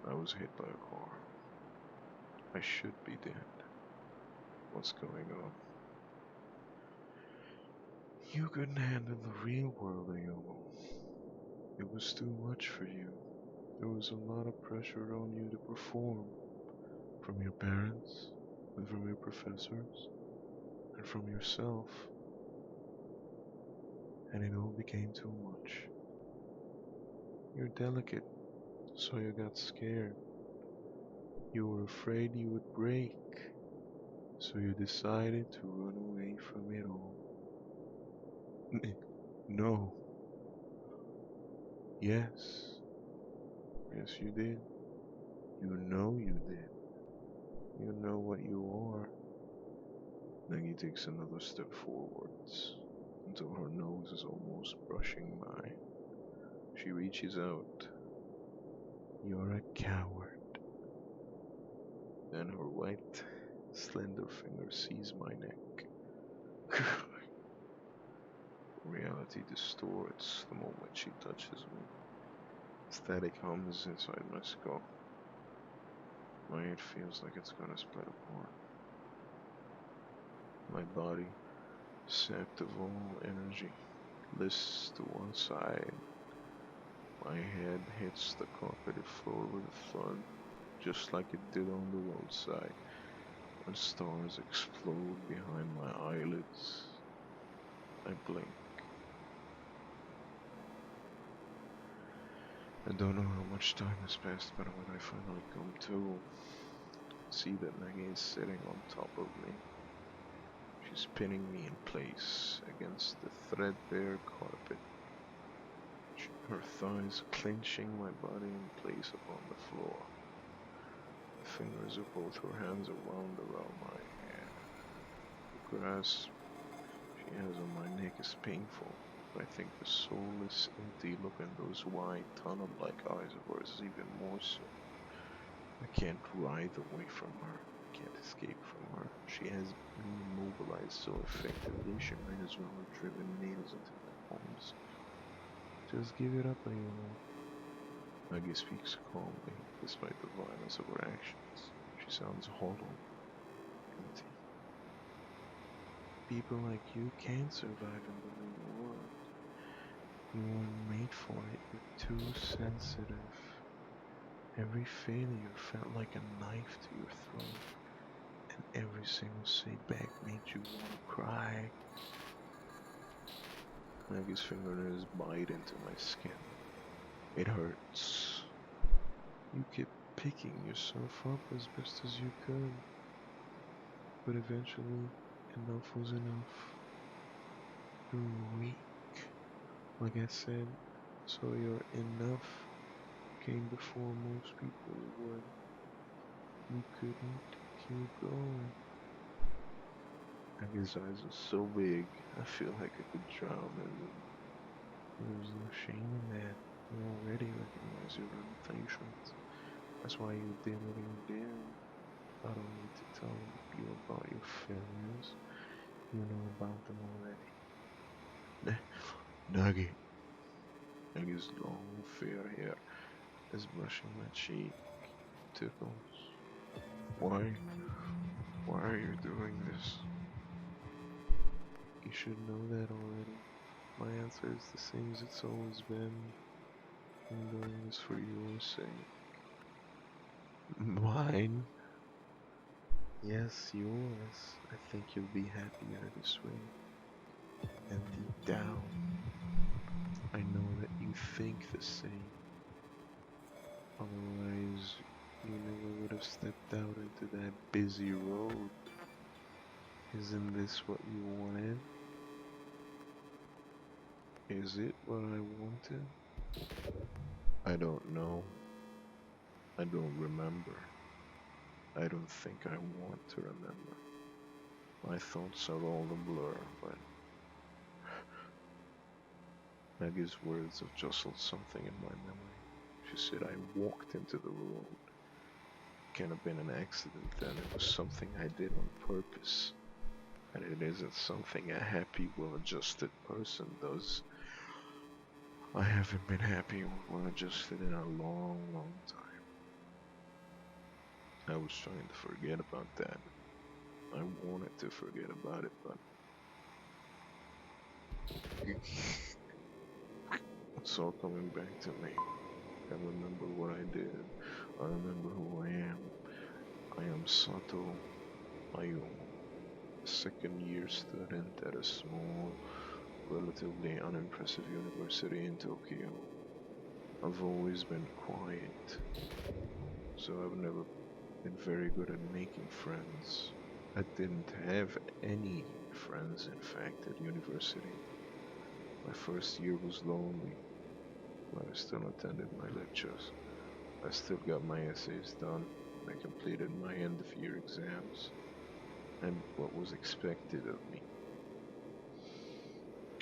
I was hit by a car. I should be dead. What's going on? You couldn't handle the real world, Ayomo. It was too much for you. There was a lot of pressure on you to perform. From your parents, and from your professors, and from yourself. And it all became too much. You're delicate, so you got scared. You were afraid you would break, so you decided to run away from it all. No. Yes. Yes, you did. You know you did. You know what you are. Nagi takes another step forwards until her nose is almost brushing mine. She reaches out. You're a coward. Then her white, slender finger sees my neck. Reality distorts the moment she touches me. Static hums inside my skull. My head feels like it's gonna split apart. My body, sapped of all energy, lists to one side. My head hits the carpeted floor with a thud, just like it did on the roadside, when stars explode behind my eyelids. I blink. I don't know how much time has passed, but when I finally come to, see that Nagi is sitting on top of me. She's pinning me in place against the threadbare carpet, her thighs clenching my body in place upon the floor. The fingers of both her hands are wound around my hair. The grasp she has on my neck is painful, but I think the soulless, empty look in those wide, tunnel-like eyes of hers is even more so. I can't writhe away from her. I can't escape from her. She has me immobilized so effectively she might as well have driven nails into my bones. Just give it up, Ayoma. Nagi speaks calmly, despite the violence of her actions. She sounds hollow, empty. People like you can't survive in the real world. You weren't made for it. You're too sensitive. Every failure felt like a knife to your throat, and every single setback made you want to cry. Nagi's fingernails bite into my skin. It hurts. You kept picking yourself up as best as you could, but eventually, enough was enough. You're weak, like I said, so your enough came before most people's would. You couldn't keep going. Nagi's eyes are so big, I feel like I could drown in them. There's no shame in that. You already recognize your limitations. That's why you did what you did. I don't need to tell you about your failures. You know about them already. Nagi. Nagi's long, fair hair is brushing my cheek. Tickles. Why? Why are you doing this? You should know that already. My answer is the same as it's always been. I'm doing this for your sake. Mine? Yes, yours. I think you'll be happier this way. And deep down, I know that you think the same. Otherwise, you never would have stepped out into that busy road. Isn't this what you wanted? Is it what I wanted? I don't know. I don't remember. I don't think I want to remember. My thoughts are all a blur, but Maggie's words have jostled something in my memory. She said I walked into the road. It can't have been an accident then. It was something I did on purpose. And it isn't something a happy, well-adjusted person does. I haven't been happy or well-adjusted in a long, long time. I was trying to forget about that. I wanted to forget about it, but it's all coming back to me. I remember what I did. I remember who I am. I am Sato Ayumu, a second-year student at a small, relatively unimpressive university in Tokyo. I've always been quiet, so I've never been very good at making friends. I didn't have any friends, in fact, at university. My first year was lonely, but I still attended my lectures. I still got my essays done. I completed my end-of-year exams, and what was expected of me.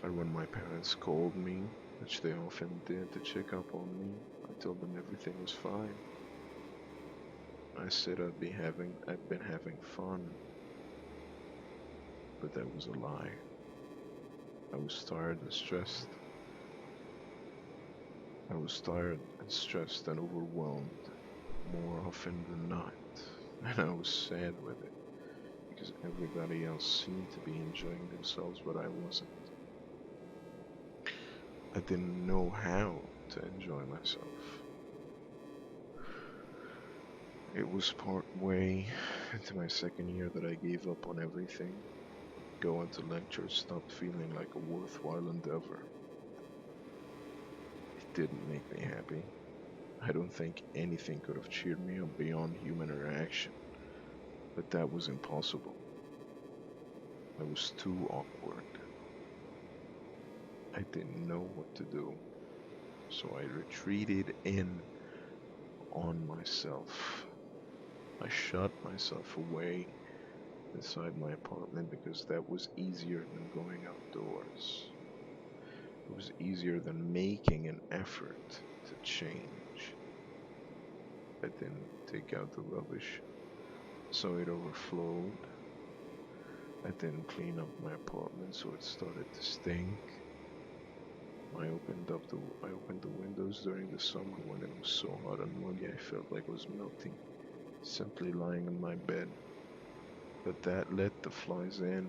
And when my parents called me, which they often did to check up on me, I told them everything was fine. I said I'd been having fun, but that was a lie. I was tired and stressed. I was tired and stressed and overwhelmed more often than not, and I was sad with it because everybody else seemed to be enjoying themselves, but I wasn't. I didn't know how to enjoy myself. It was part way into my second year that I gave up on everything. Going to lectures stopped feeling like a worthwhile endeavor. It didn't make me happy. I don't think anything could have cheered me up beyond human interaction, but that was impossible. I was too awkward. I didn't know what to do, so I retreated in on myself. I shut myself away inside my apartment because that was easier than going outdoors. It was easier than making an effort to change. I didn't take out the rubbish, so it overflowed. I didn't clean up my apartment, so it started to stink. I opened the windows during the summer when it was so hot and muggy I felt like I was melting, simply lying in my bed. But that let the flies in.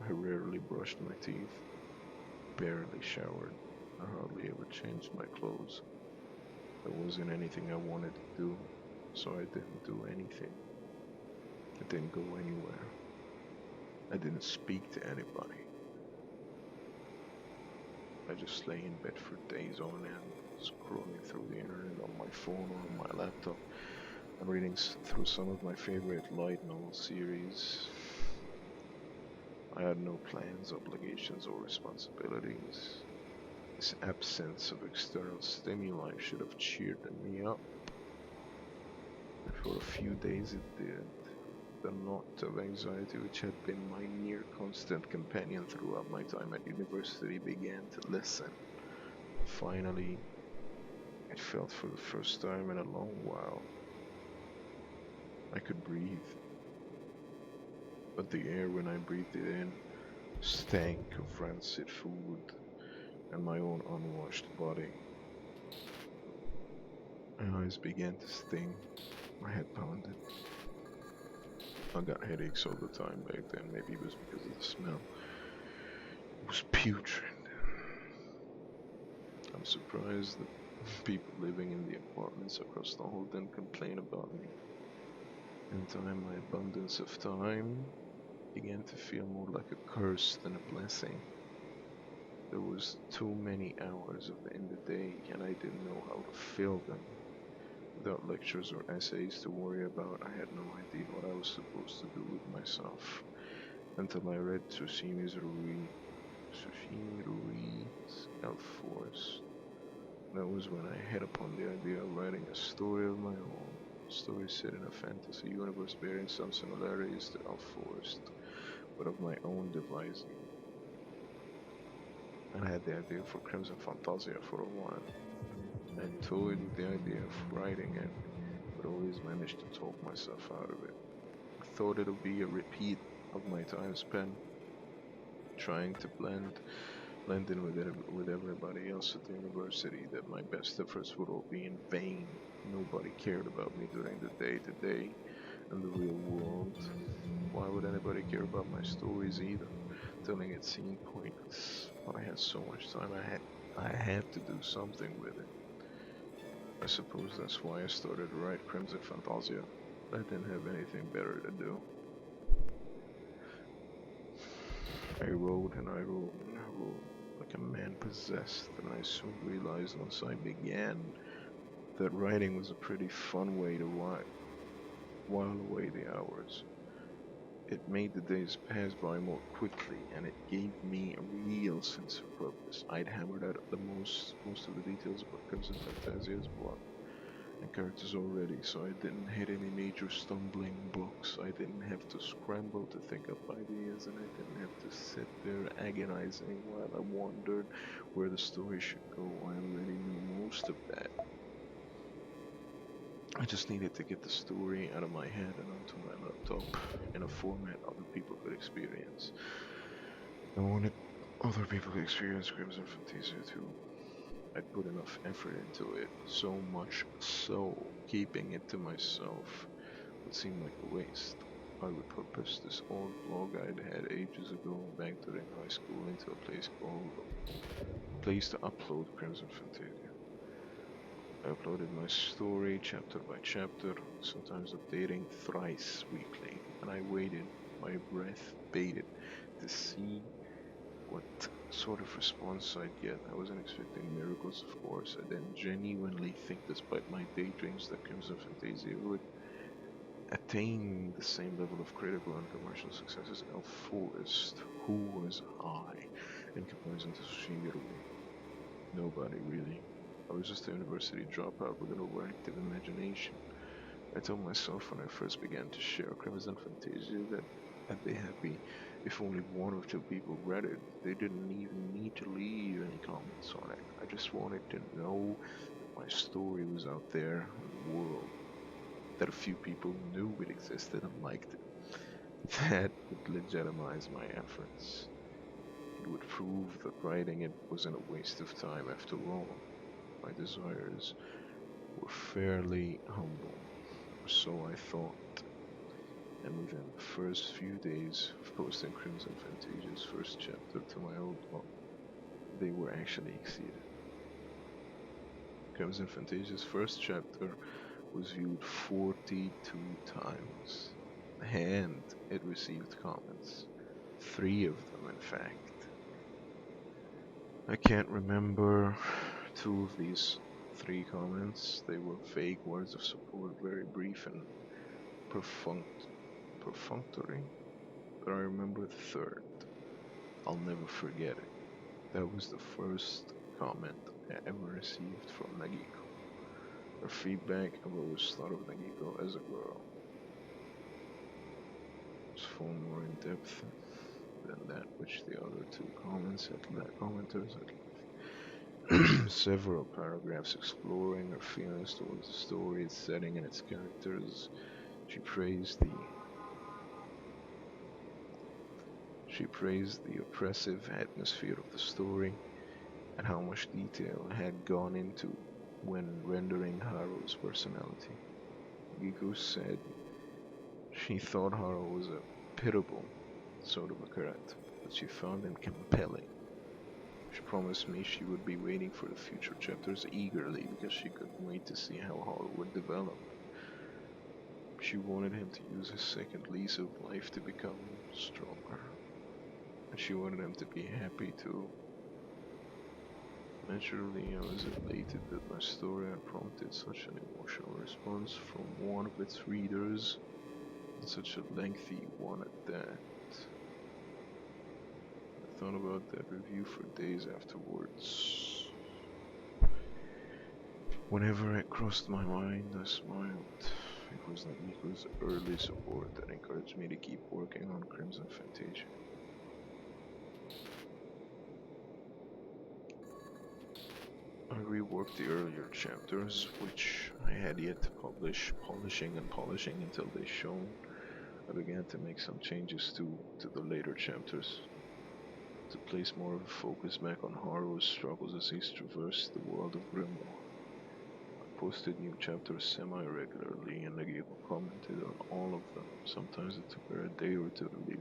I rarely brushed my teeth, barely showered. I hardly ever changed my clothes. There wasn't anything I wanted to do, so I didn't do anything. I didn't go anywhere. I didn't speak to anybody. I just lay in bed for days on end, scrolling through the internet on my phone or on my laptop, and reading through some of my favorite light novel series. I had no plans, obligations, or responsibilities. This absence of external stimuli should have cheered me up, and for a few days it did. The knot of anxiety which had been my near constant companion throughout my time at university began to lessen. Finally, it felt for the first time in a long while I could breathe, but the air when I breathed it in stank of rancid food and my own unwashed body. My eyes began to sting, my head pounded. I got headaches all the time back then, maybe it was because of the smell. It was putrid. I'm surprised that people living in the apartments across the hall didn't complain about me. In time, my abundance of time began to feel more like a curse than a blessing. There was too many hours in the day, and I didn't know how to fill them. Without lectures or essays to worry about, I had no idea what I was supposed to do with myself until I read Tsushimi Rui's Elf Forest. That was when I hit upon the idea of writing a story of my own. A story set in a fantasy universe bearing some similarities to Elf Forest, but of my own devising. I had the idea for Crimson Fantasia for a while, and toyed with the idea of writing it, but always managed to talk myself out of it. I thought it would be a repeat of my time spent trying to blend in with everybody else at the university, that my best efforts would all be in vain. Nobody cared about me during the day-to-day and the real world. Why would anybody care about my stories either? Telling it seemed pointless, but I had so much time I had to do something with it. I suppose that's why I started to write Crimson Fantasia. I didn't have anything better to do. I wrote and I wrote and I wrote like a man possessed, and I soon realized once I began that writing was a pretty fun way to while away the hours. It made the days pass by more quickly, and it gave me a real sense of purpose. I'd hammered out most of the details about Crimson Fantasia's plot and characters already, so I didn't hit any major stumbling blocks. I didn't have to scramble to think up ideas, and I didn't have to sit there agonizing while I wondered where the story should go. I already knew most of that. I just needed to get the story out of my head and onto my laptop in a format other people could experience. I wanted other people to experience Crimson Fantasia too. I'd put enough effort into it, so much so keeping it to myself would seem like a waste. I repurposed this old blog I'd had ages ago back during high school into a place to upload Crimson Fantasia. I uploaded my story chapter by chapter, sometimes updating thrice weekly, and I waited, my breath bated, to see what sort of response I'd get. I wasn't expecting miracles, of course. I didn't genuinely think, despite my daydreams, that Crimson Fantasia would attain the same level of critical and commercial success as Elf Forest. Who was I in comparison to Shigeru? Nobody, really. I was just a university dropout with an overactive imagination. I told myself when I first began to share Crimson Fantasia that I'd be happy if only one or two people read it. They didn't even need to leave any comments on it. I just wanted to know that my story was out there in the world, that a few people knew it existed and liked it. That would legitimize my efforts. It would prove that writing it wasn't a waste of time after all. My desires were fairly humble, or so I thought, and within the first few days of posting Crimson Fantasia's first chapter to my old blog, they were actually exceeded. Crimson Fantasia's first chapter was viewed 42 times, and it received comments. 3 of them, in fact. I can't remember 2 of these 3 comments. They were vague words of support, very brief and perfunctory, but I remember the 3rd. I'll never forget it. That was the first comment I ever received from Nagiko. Her feedback, I've always thought of Nagiko as a girl. It was far more in depth than that which the other 2 commenters had left. Several paragraphs exploring her feelings towards the story, its setting, and its characters. She praised the oppressive atmosphere of the story, and how much detail had gone into when rendering Haru's personality. Giku said she thought Haru was a pitiable sort of a character, but she found him compelling. She promised me she would be waiting for the future chapters eagerly because she couldn't wait to see how Haru would develop. She wanted him to use his second lease of life to become stronger, and she wanted him to be happy too. Naturally, I was elated that my story had prompted such an emotional response from one of its readers, and such a lengthy one at that. I thought about that review for days afterwards. Whenever it crossed my mind, I smiled. It was Nagiko's early support that encouraged me to keep working on Crimson Fantasia. I reworked the earlier chapters, which I had yet to publish, polishing and polishing until they shone. I began to make some changes too to the later chapters, to place more of a focus back on Haru's struggles as he's traversed the world of Grimoire. I posted new chapters semi-regularly, and Nagiko commented on all of them. Sometimes it took her a day or two to leave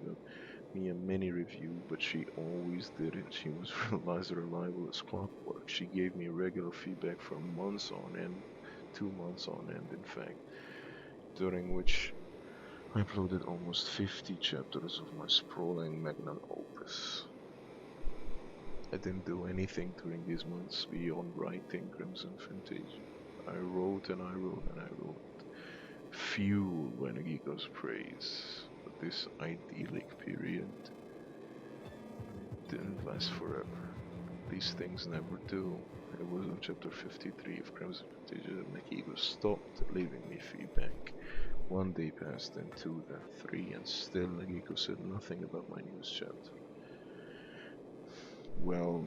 me a mini review, but she always did it. She was as reliable as clockwork. She gave me regular feedback for months on end, 2 months on end, in fact, during which I uploaded almost 50 chapters of my sprawling magnum opus. I didn't do anything during these months beyond writing Crimson Fantasia. I wrote and I wrote and I wrote, fueled by Nagiko's praise. But this idyllic period didn't last forever. These things never do. It was on chapter 53 of Crimson Fantasia that Nagiko stopped leaving me feedback. One day passed, then two, then three, and still Nagiko said nothing about my newest chapter. Well,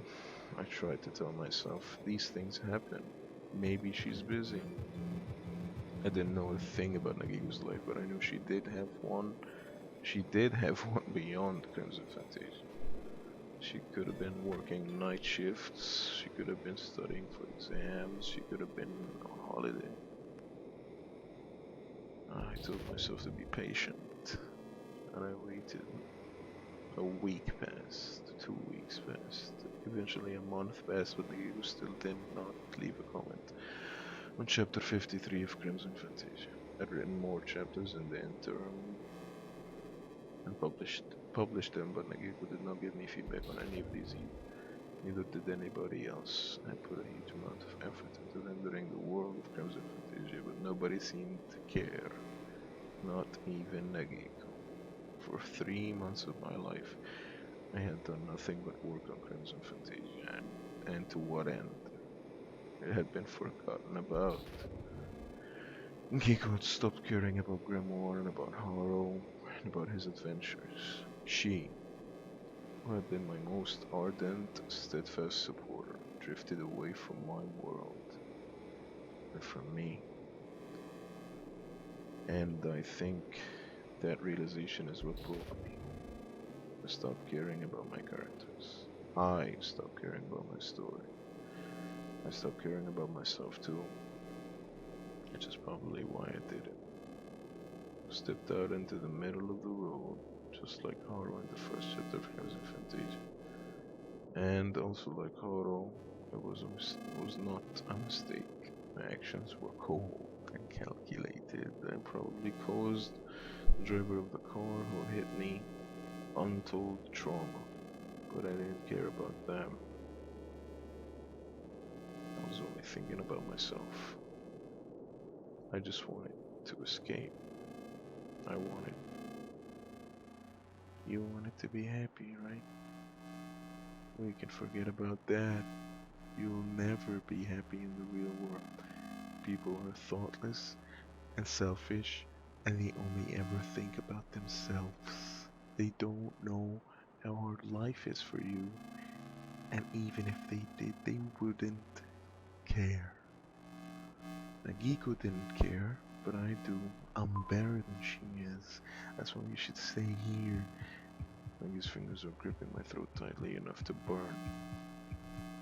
I tried to tell myself, these things happen. Maybe she's busy. I didn't know a thing about Nagiko's life, but I knew she did have one. She did have one beyond Crimson Fantasia. She could have been working night shifts, she could have been studying for exams, she could have been on holiday. I told myself to be patient, and I waited. A week passed, 2 weeks passed, eventually a month passed, but Nagiko still did not leave a comment on chapter 53 of Crimson Fantasia. I'd written more chapters in the interim and published them, but Nagiko did not give me feedback on any of these either. Neither did anybody else. I put a huge amount of effort into rendering the world of Crimson Fantasia, but nobody seemed to care. Not even Nagiko. For 3 months of my life, I had done nothing but work on Crimson Fantasia, and to what end? It had been forgotten about. Nagiko had stopped caring about Grimoire and about Haro and about his adventures. She, who had been my most ardent, steadfast supporter, drifted away from my world and from me. And I think that realization is what broke me. I stopped caring about my characters. I stopped caring about my story. I stopped caring about myself too. Which is probably why I did it. Stepped out into the middle of the road, just like Haru in the first chapter of Crimson Fantasia. And also like Haru, it was not a mistake. My actions were cold and calculated and probably caused the driver of the car who hit me untold trauma. But I didn't care about them. I was only thinking about myself. I just wanted to escape. I wanted. You wanted to be happy, right? We can forget about that. You'll never be happy in the real world. People are thoughtless and selfish, and they only ever think about themselves. They don't know how hard life is for you, and even if they did, they wouldn't care. Nagiko didn't care, but I do. I'm better than she is. That's why you should stay here. Maggie's fingers are gripping my throat tightly enough to burn.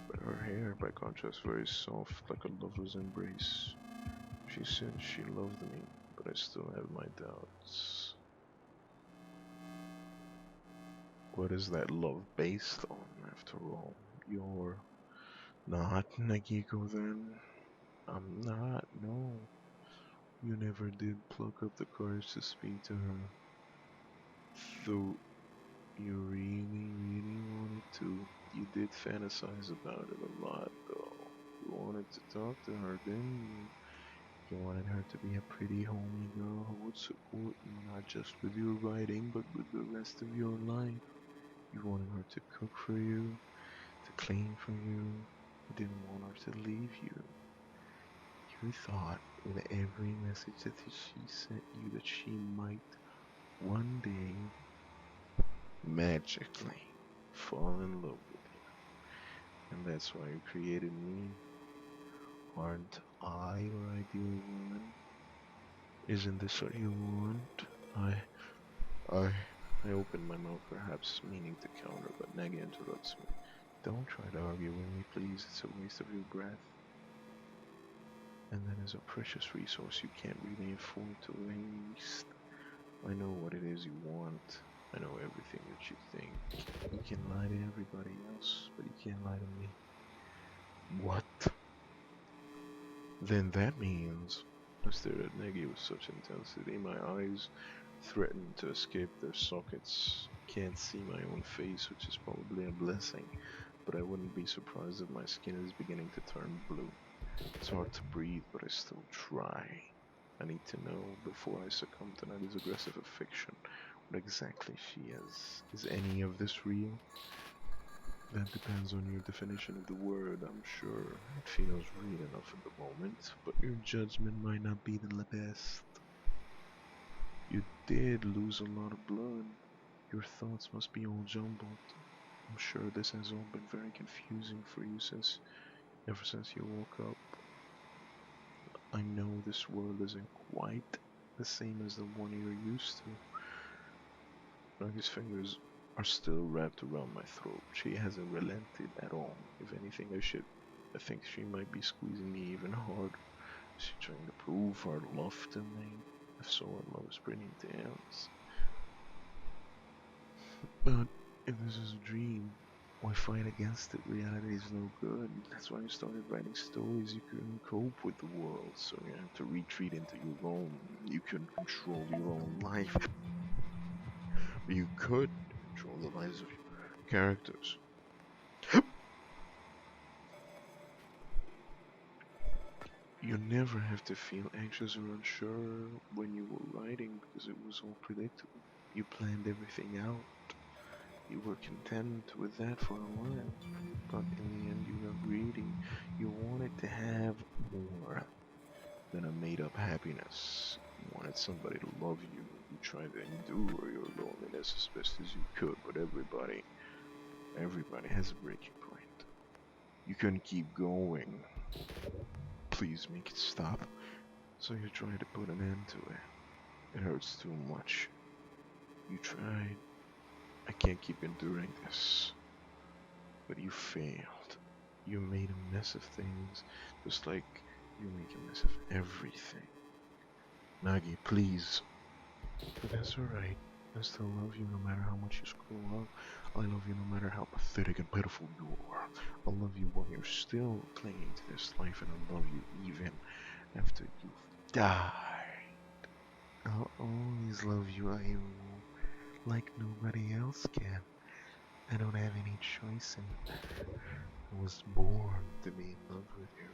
But her hair, by contrast, very soft, like a lover's embrace. She said she loved me, but I still have my doubts. What is that love based on, after all? You're not Nagiko then? I'm not, no. You never did pluck up the courage to speak to her. Though you really, really wanted to. You did fantasize about it a lot, though. You wanted to talk to her, didn't you? You wanted her to be a pretty homey girl who would support you not just with your writing, but with the rest of your life. You wanted her to cook for you, to clean for you. You didn't want her to leave you. You thought with every message that she sent you that she might one day magically fall in love with you. And that's why you created me. Aren't I your ideal woman? Isn't this what you want? I, I opened my mouth, perhaps meaning to counter, but Nagi interrupts me. Don't try to argue with me, please. It's a waste of your breath. And that is a precious resource you can't really afford to waste. I know what it is you want. I know everything that you think. You can lie to everybody else, but you can't lie to me. What? Then that means I stared at Negi with such intensity, my eyes threatened to escape their sockets. Can't see my own face, which is probably a blessing, but I wouldn't be surprised if my skin is beginning to turn blue. It's hard to breathe, but I still try. I need to know before I succumb to Nagi's aggressive affection what exactly she is. Is any of this real? That depends on your definition of the word, I'm sure. It feels real enough at the moment, but your judgment might not be the best. You did lose a lot of blood. Your thoughts must be all jumbled. I'm sure this has all been very confusing for you ever since you woke up. I know this world isn't quite the same as the one you're used to. Nagi's fingers are still wrapped around my throat. She hasn't relented at all. If anything, I think she might be squeezing me even harder. She's trying to prove her love to me. If so, her love is pretty intense. But if this is a dream, why fight against it? Reality is no good. That's why you started writing stories. You couldn't cope with the world, so you had to retreat into your own. You couldn't control your own life. But you could control the lives of your characters. You never have to feel anxious or unsure when you were writing because it was all predictable. You planned everything out. You were content with that for a while, but in the end you got greedy. You wanted to have more than a made up happiness. You wanted somebody to love you. You tried to endure your loneliness as best as you could, but everybody has a breaking point. You couldn't keep going. Please make it stop. So you tried to put an end to it. It hurts too much. You tried. I can't keep enduring this. But you failed. You made a mess of things, just like you make a mess of everything. Nagi, please. But that's alright. I still love you no matter how much you screw up. I love you no matter how pathetic and pitiful you are. I love you while you're still clinging to this life, and I love you even after you've died. I'll always love you, Ayu, like nobody else can. I don't have any choice in the matter. I was born to be in love with you.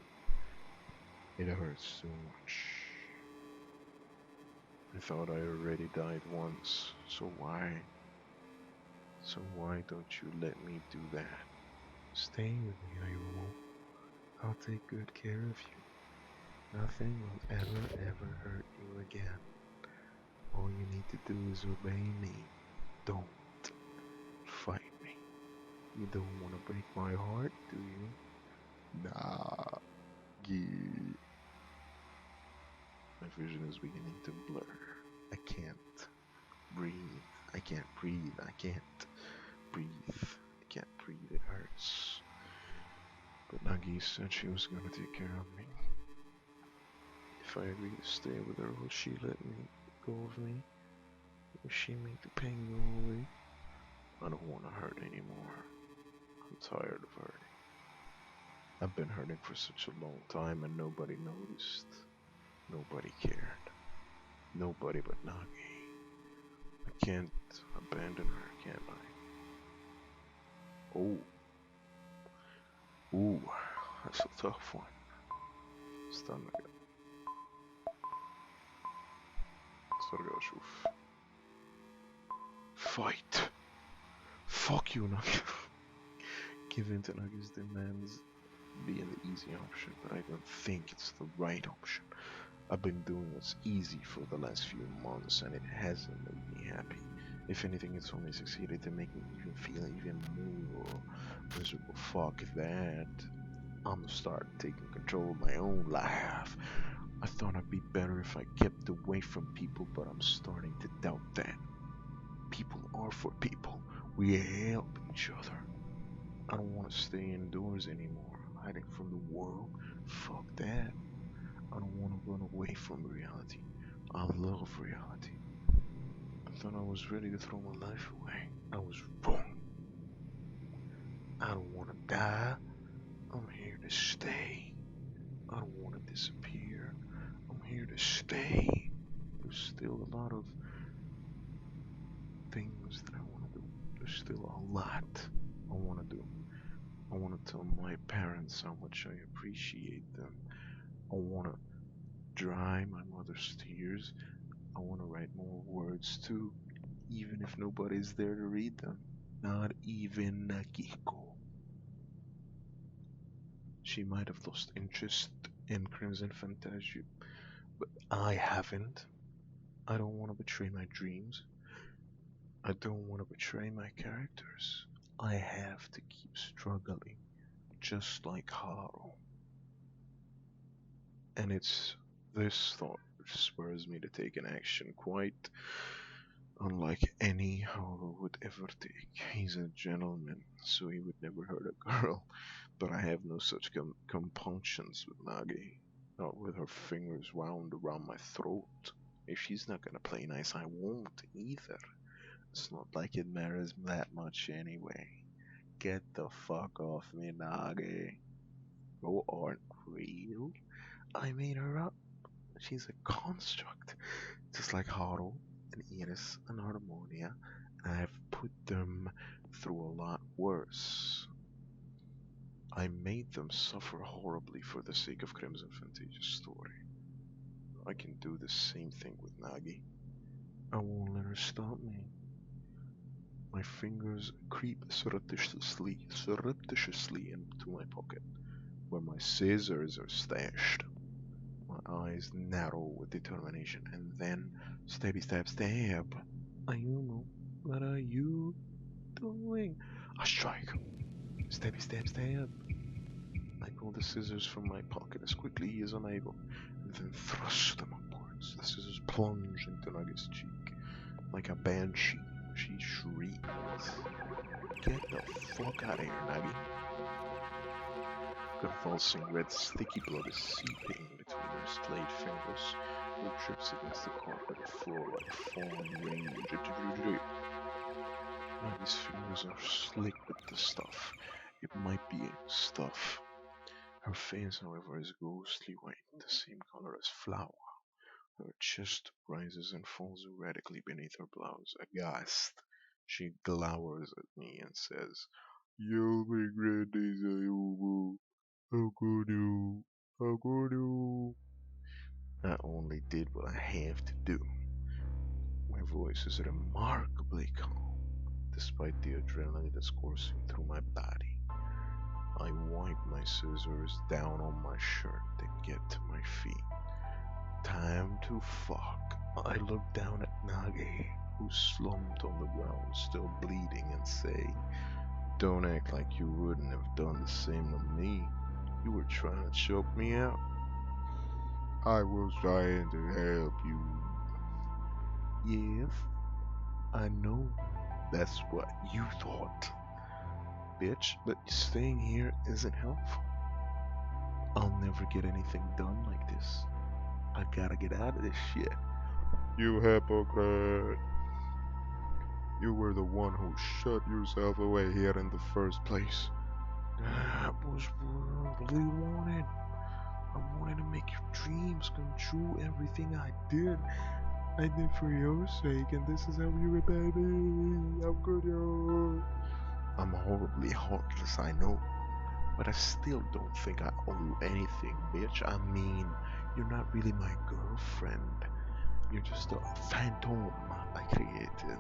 It hurts so much. I thought I already died once, so why? So why don't you let me do that? Stay with me, Ayumu. I'll take good care of you. Nothing will ever hurt you again. All you need to do is obey me. Don't fight me. You don't want to break my heart, do you? Nagi. My vision is beginning to blur. I can't breathe. I can't breathe. I can't breathe. I can't breathe. It hurts. But Nagi said she was gonna take care of me. If I agree to stay with her, will she let me go of me? Will she make the pain go away? I don't want to hurt anymore. I'm tired of hurting. I've been hurting for such a long time and nobody noticed. Nobody cared. Nobody but Nagi. I can't abandon her, can I? Oh, Ooh, that's a tough one. استنى كده. استرجع اشوف. Fight. Fuck you, Nugget. Give in to Nugget's demands being the easy option, but I don't think it's the right option. I've been doing what's easy for the last few months and it hasn't made me happy. If anything, it's only succeeded to make me even feel even more miserable. Fuck that. I'm gonna start taking control of my own life. I thought I'd be better if I kept away from people, but I'm starting to doubt that. People are for people. We help each other. I don't want to stay indoors anymore, hiding from the world. Fuck that. I don't want to run away from reality. I love reality. I thought I was ready to throw my life away. I was wrong. I don't want to die. I'm here to stay. I don't want to disappear. I'm here to stay. There's still a lot of things that I want to do. There's still a lot I want to do. I want to tell my parents how much I appreciate them. I want to dry my mother's tears. I want to write more words too, even if nobody's there to read them. Not even Nakiko. She might have lost interest in Crimson Fantasy, but I haven't. I don't want to betray my dreams. I don't want to betray my characters. I have to keep struggling, just like Haru. And it's this thought which spurs me to take an action quite unlike any Haru would ever take. He's a gentleman, so he would never hurt a girl. But I have no such compunctions with Nagi, not with her fingers wound around my throat. If she's not gonna play nice, I won't either. It's not like it matters that much anyway. Get the fuck off me, Nagi. You aren't real. I made her up. She's a construct, just like Haru and Iris and Harmonia, and I have put them through a lot worse. I made them suffer horribly for the sake of Crimson Fantasia's story. I can do the same thing with Nagi. I won't let her stop me. My fingers creep surreptitiously into my pocket, where my scissors are stashed. My eyes narrow with determination, and then stabby stab stab. Ayuno, what are you doing? I strike. Stabby stab stab. I pull the scissors from my pocket as quickly as I'm able, and then thrust them upwards. The scissors plunge into Nagi's cheek. Like a banshee, she shrieks. Get the fuck out of here, Nagi. Convulsing red sticky blood is seeping between her splayed fingers. It drips against the carpeted floor like falling rain. Nagi's fingers are slick with the stuff. It might be stuff. Her face, however, is ghostly white, the same color as flour. Her chest rises and falls erratically beneath her blouse. Aghast, she glowers at me and says, "You'll regret this, Ayumu. How could you? How could you?" I only did what I have to do. My voice is remarkably calm, despite the adrenaline that's coursing through my body. I wipe my scissors down on my shirt and get to my feet. Time to fuck. I look down at Nagi, who's slumped on the ground, still bleeding, and say, "Don't act like you wouldn't have done the same with me. You were trying to choke me out." "I was trying to help you." "Yes, I know. That's what you thought, bitch, but staying here isn't helpful. I'll never get anything done like this. I gotta get out of this shit." "You hypocrite. You were the one who shut yourself away here in the first place." "That was what I really wanted. I wanted to make your dreams come true. Everything I did for your sake, and this is how you repay me. How could you?" "I'm horribly heartless, I know. But I still don't think I owe you anything, bitch. I mean, you're not really my girlfriend. You're just a phantom I created.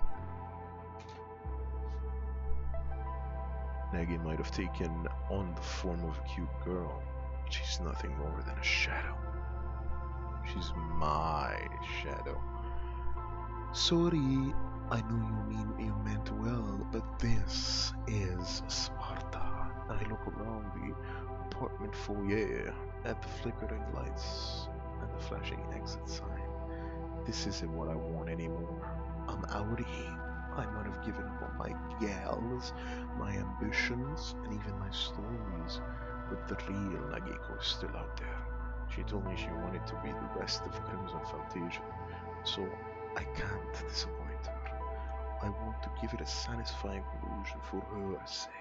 Nagi might have taken on the form of a cute girl, but she's nothing more than a shadow. She's my shadow. Sorry, I know you meant well, but this is Sparta. I look around the apartment foyer at the flickering lights and the flashing exit sign. This isn't what I want anymore. I'm outie. I might have given up on my gals, my ambitions, and even my stories, but the real Nagiko is still out there. She told me she wanted to be the best of Crimson Fantasia, so I can't disappoint her. I want to give it a satisfying conclusion for her sake.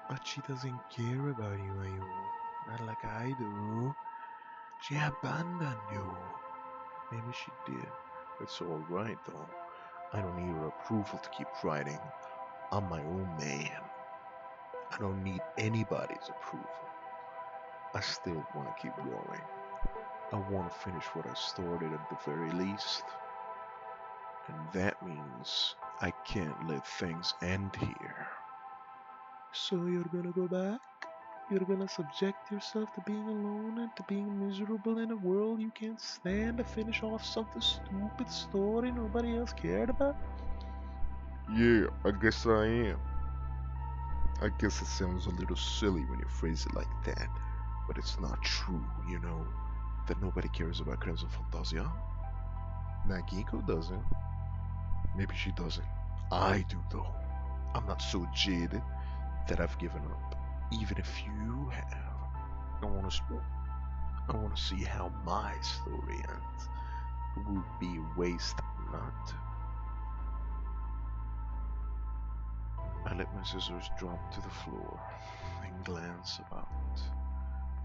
But she doesn't care about you, Ayu. Not like I do. She abandoned you. Maybe she did. It's alright though. I don't need her approval to keep writing. I'm my own man. I don't need anybody's approval. I still want to keep going. I want to finish what I started at the very least. And that means I can't let things end here. So you're gonna go back? You're gonna subject yourself to being alone and to being miserable in a world you can't stand to finish off something stupid story nobody else cared about? Yeah, I guess I am. I guess it sounds a little silly when you phrase it like that, but it's not true, you know, that nobody cares about Crimson Fantasia. Nagiko doesn't. Maybe she doesn't. I do, though. I'm not so jaded that I've given up, even if you have. I want to. I want to see how my story ends. It would be a waste not to. I let my scissors drop to the floor and glance about.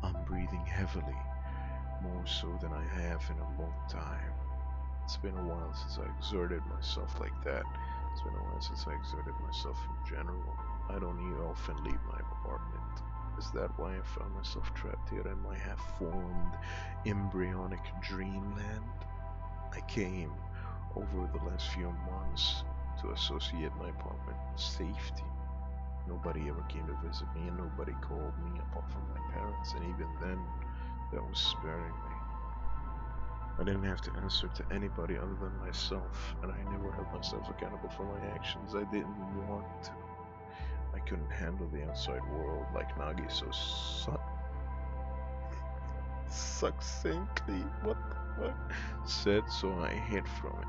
I'm breathing heavily, more so than I have in a long time. It's been a while since I exerted myself like that. It's been a while since I exerted myself in general. I don't often leave my apartment. Is that why I found myself trapped here in my half-formed, embryonic dreamland? I came over the last few months to associate my apartment with safety. Nobody ever came to visit me, and nobody called me apart from my parents, and even then, that was sparingly. I didn't have to answer to anybody other than myself, and I never held myself accountable for my actions. I didn't want to. I couldn't handle the outside world like Nagi so succinctly what said, so I hid from it.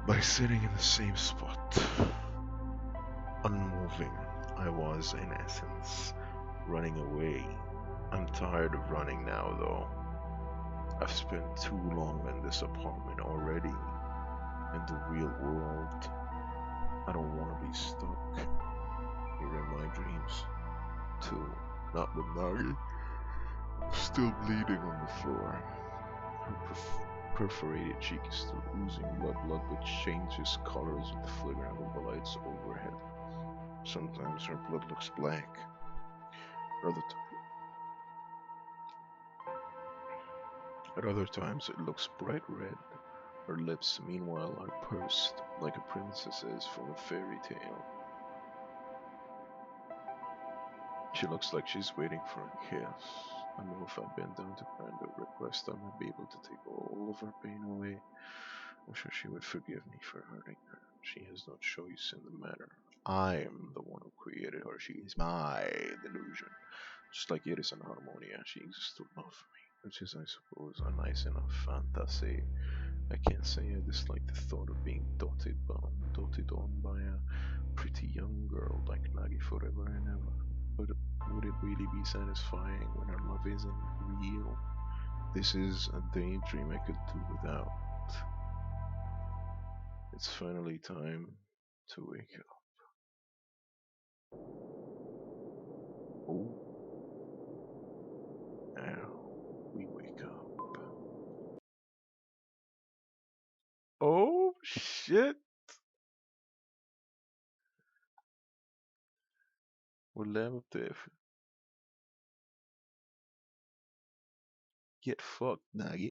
By sitting in the same spot, unmoving, I was, in essence, running away. I'm tired of running now, though. I've spent too long in this apartment already. In the real world, I don't want to be stuck here in my dreams, too. Not with Nagi, still bleeding on the floor. Her perforated cheek is still oozing blood which changes colors with the flickering of the lights overhead. Sometimes her blood looks black, at other times it looks bright red. Her lips, meanwhile, are pursed like a princess's from a fairy tale. She looks like she's waiting for a kiss. I know if I bend down to grant her request, I might be able to take all of her pain away. I'm sure she would forgive me for hurting her. She has no choice in the matter. I am the one who created her. She is my delusion. Just like Iris and Harmonia, she exists to love me, which is, I suppose, a nice enough fantasy. I can't say I dislike the thought of being doted on by a pretty young girl like Nagi forever and ever. But would it really be satisfying when her love isn't real? This is a daydream I could do without. It's finally time to wake up. Oh, now we wake up. Oh shit! واللعبة بتقفل. Get fucked, Nugget.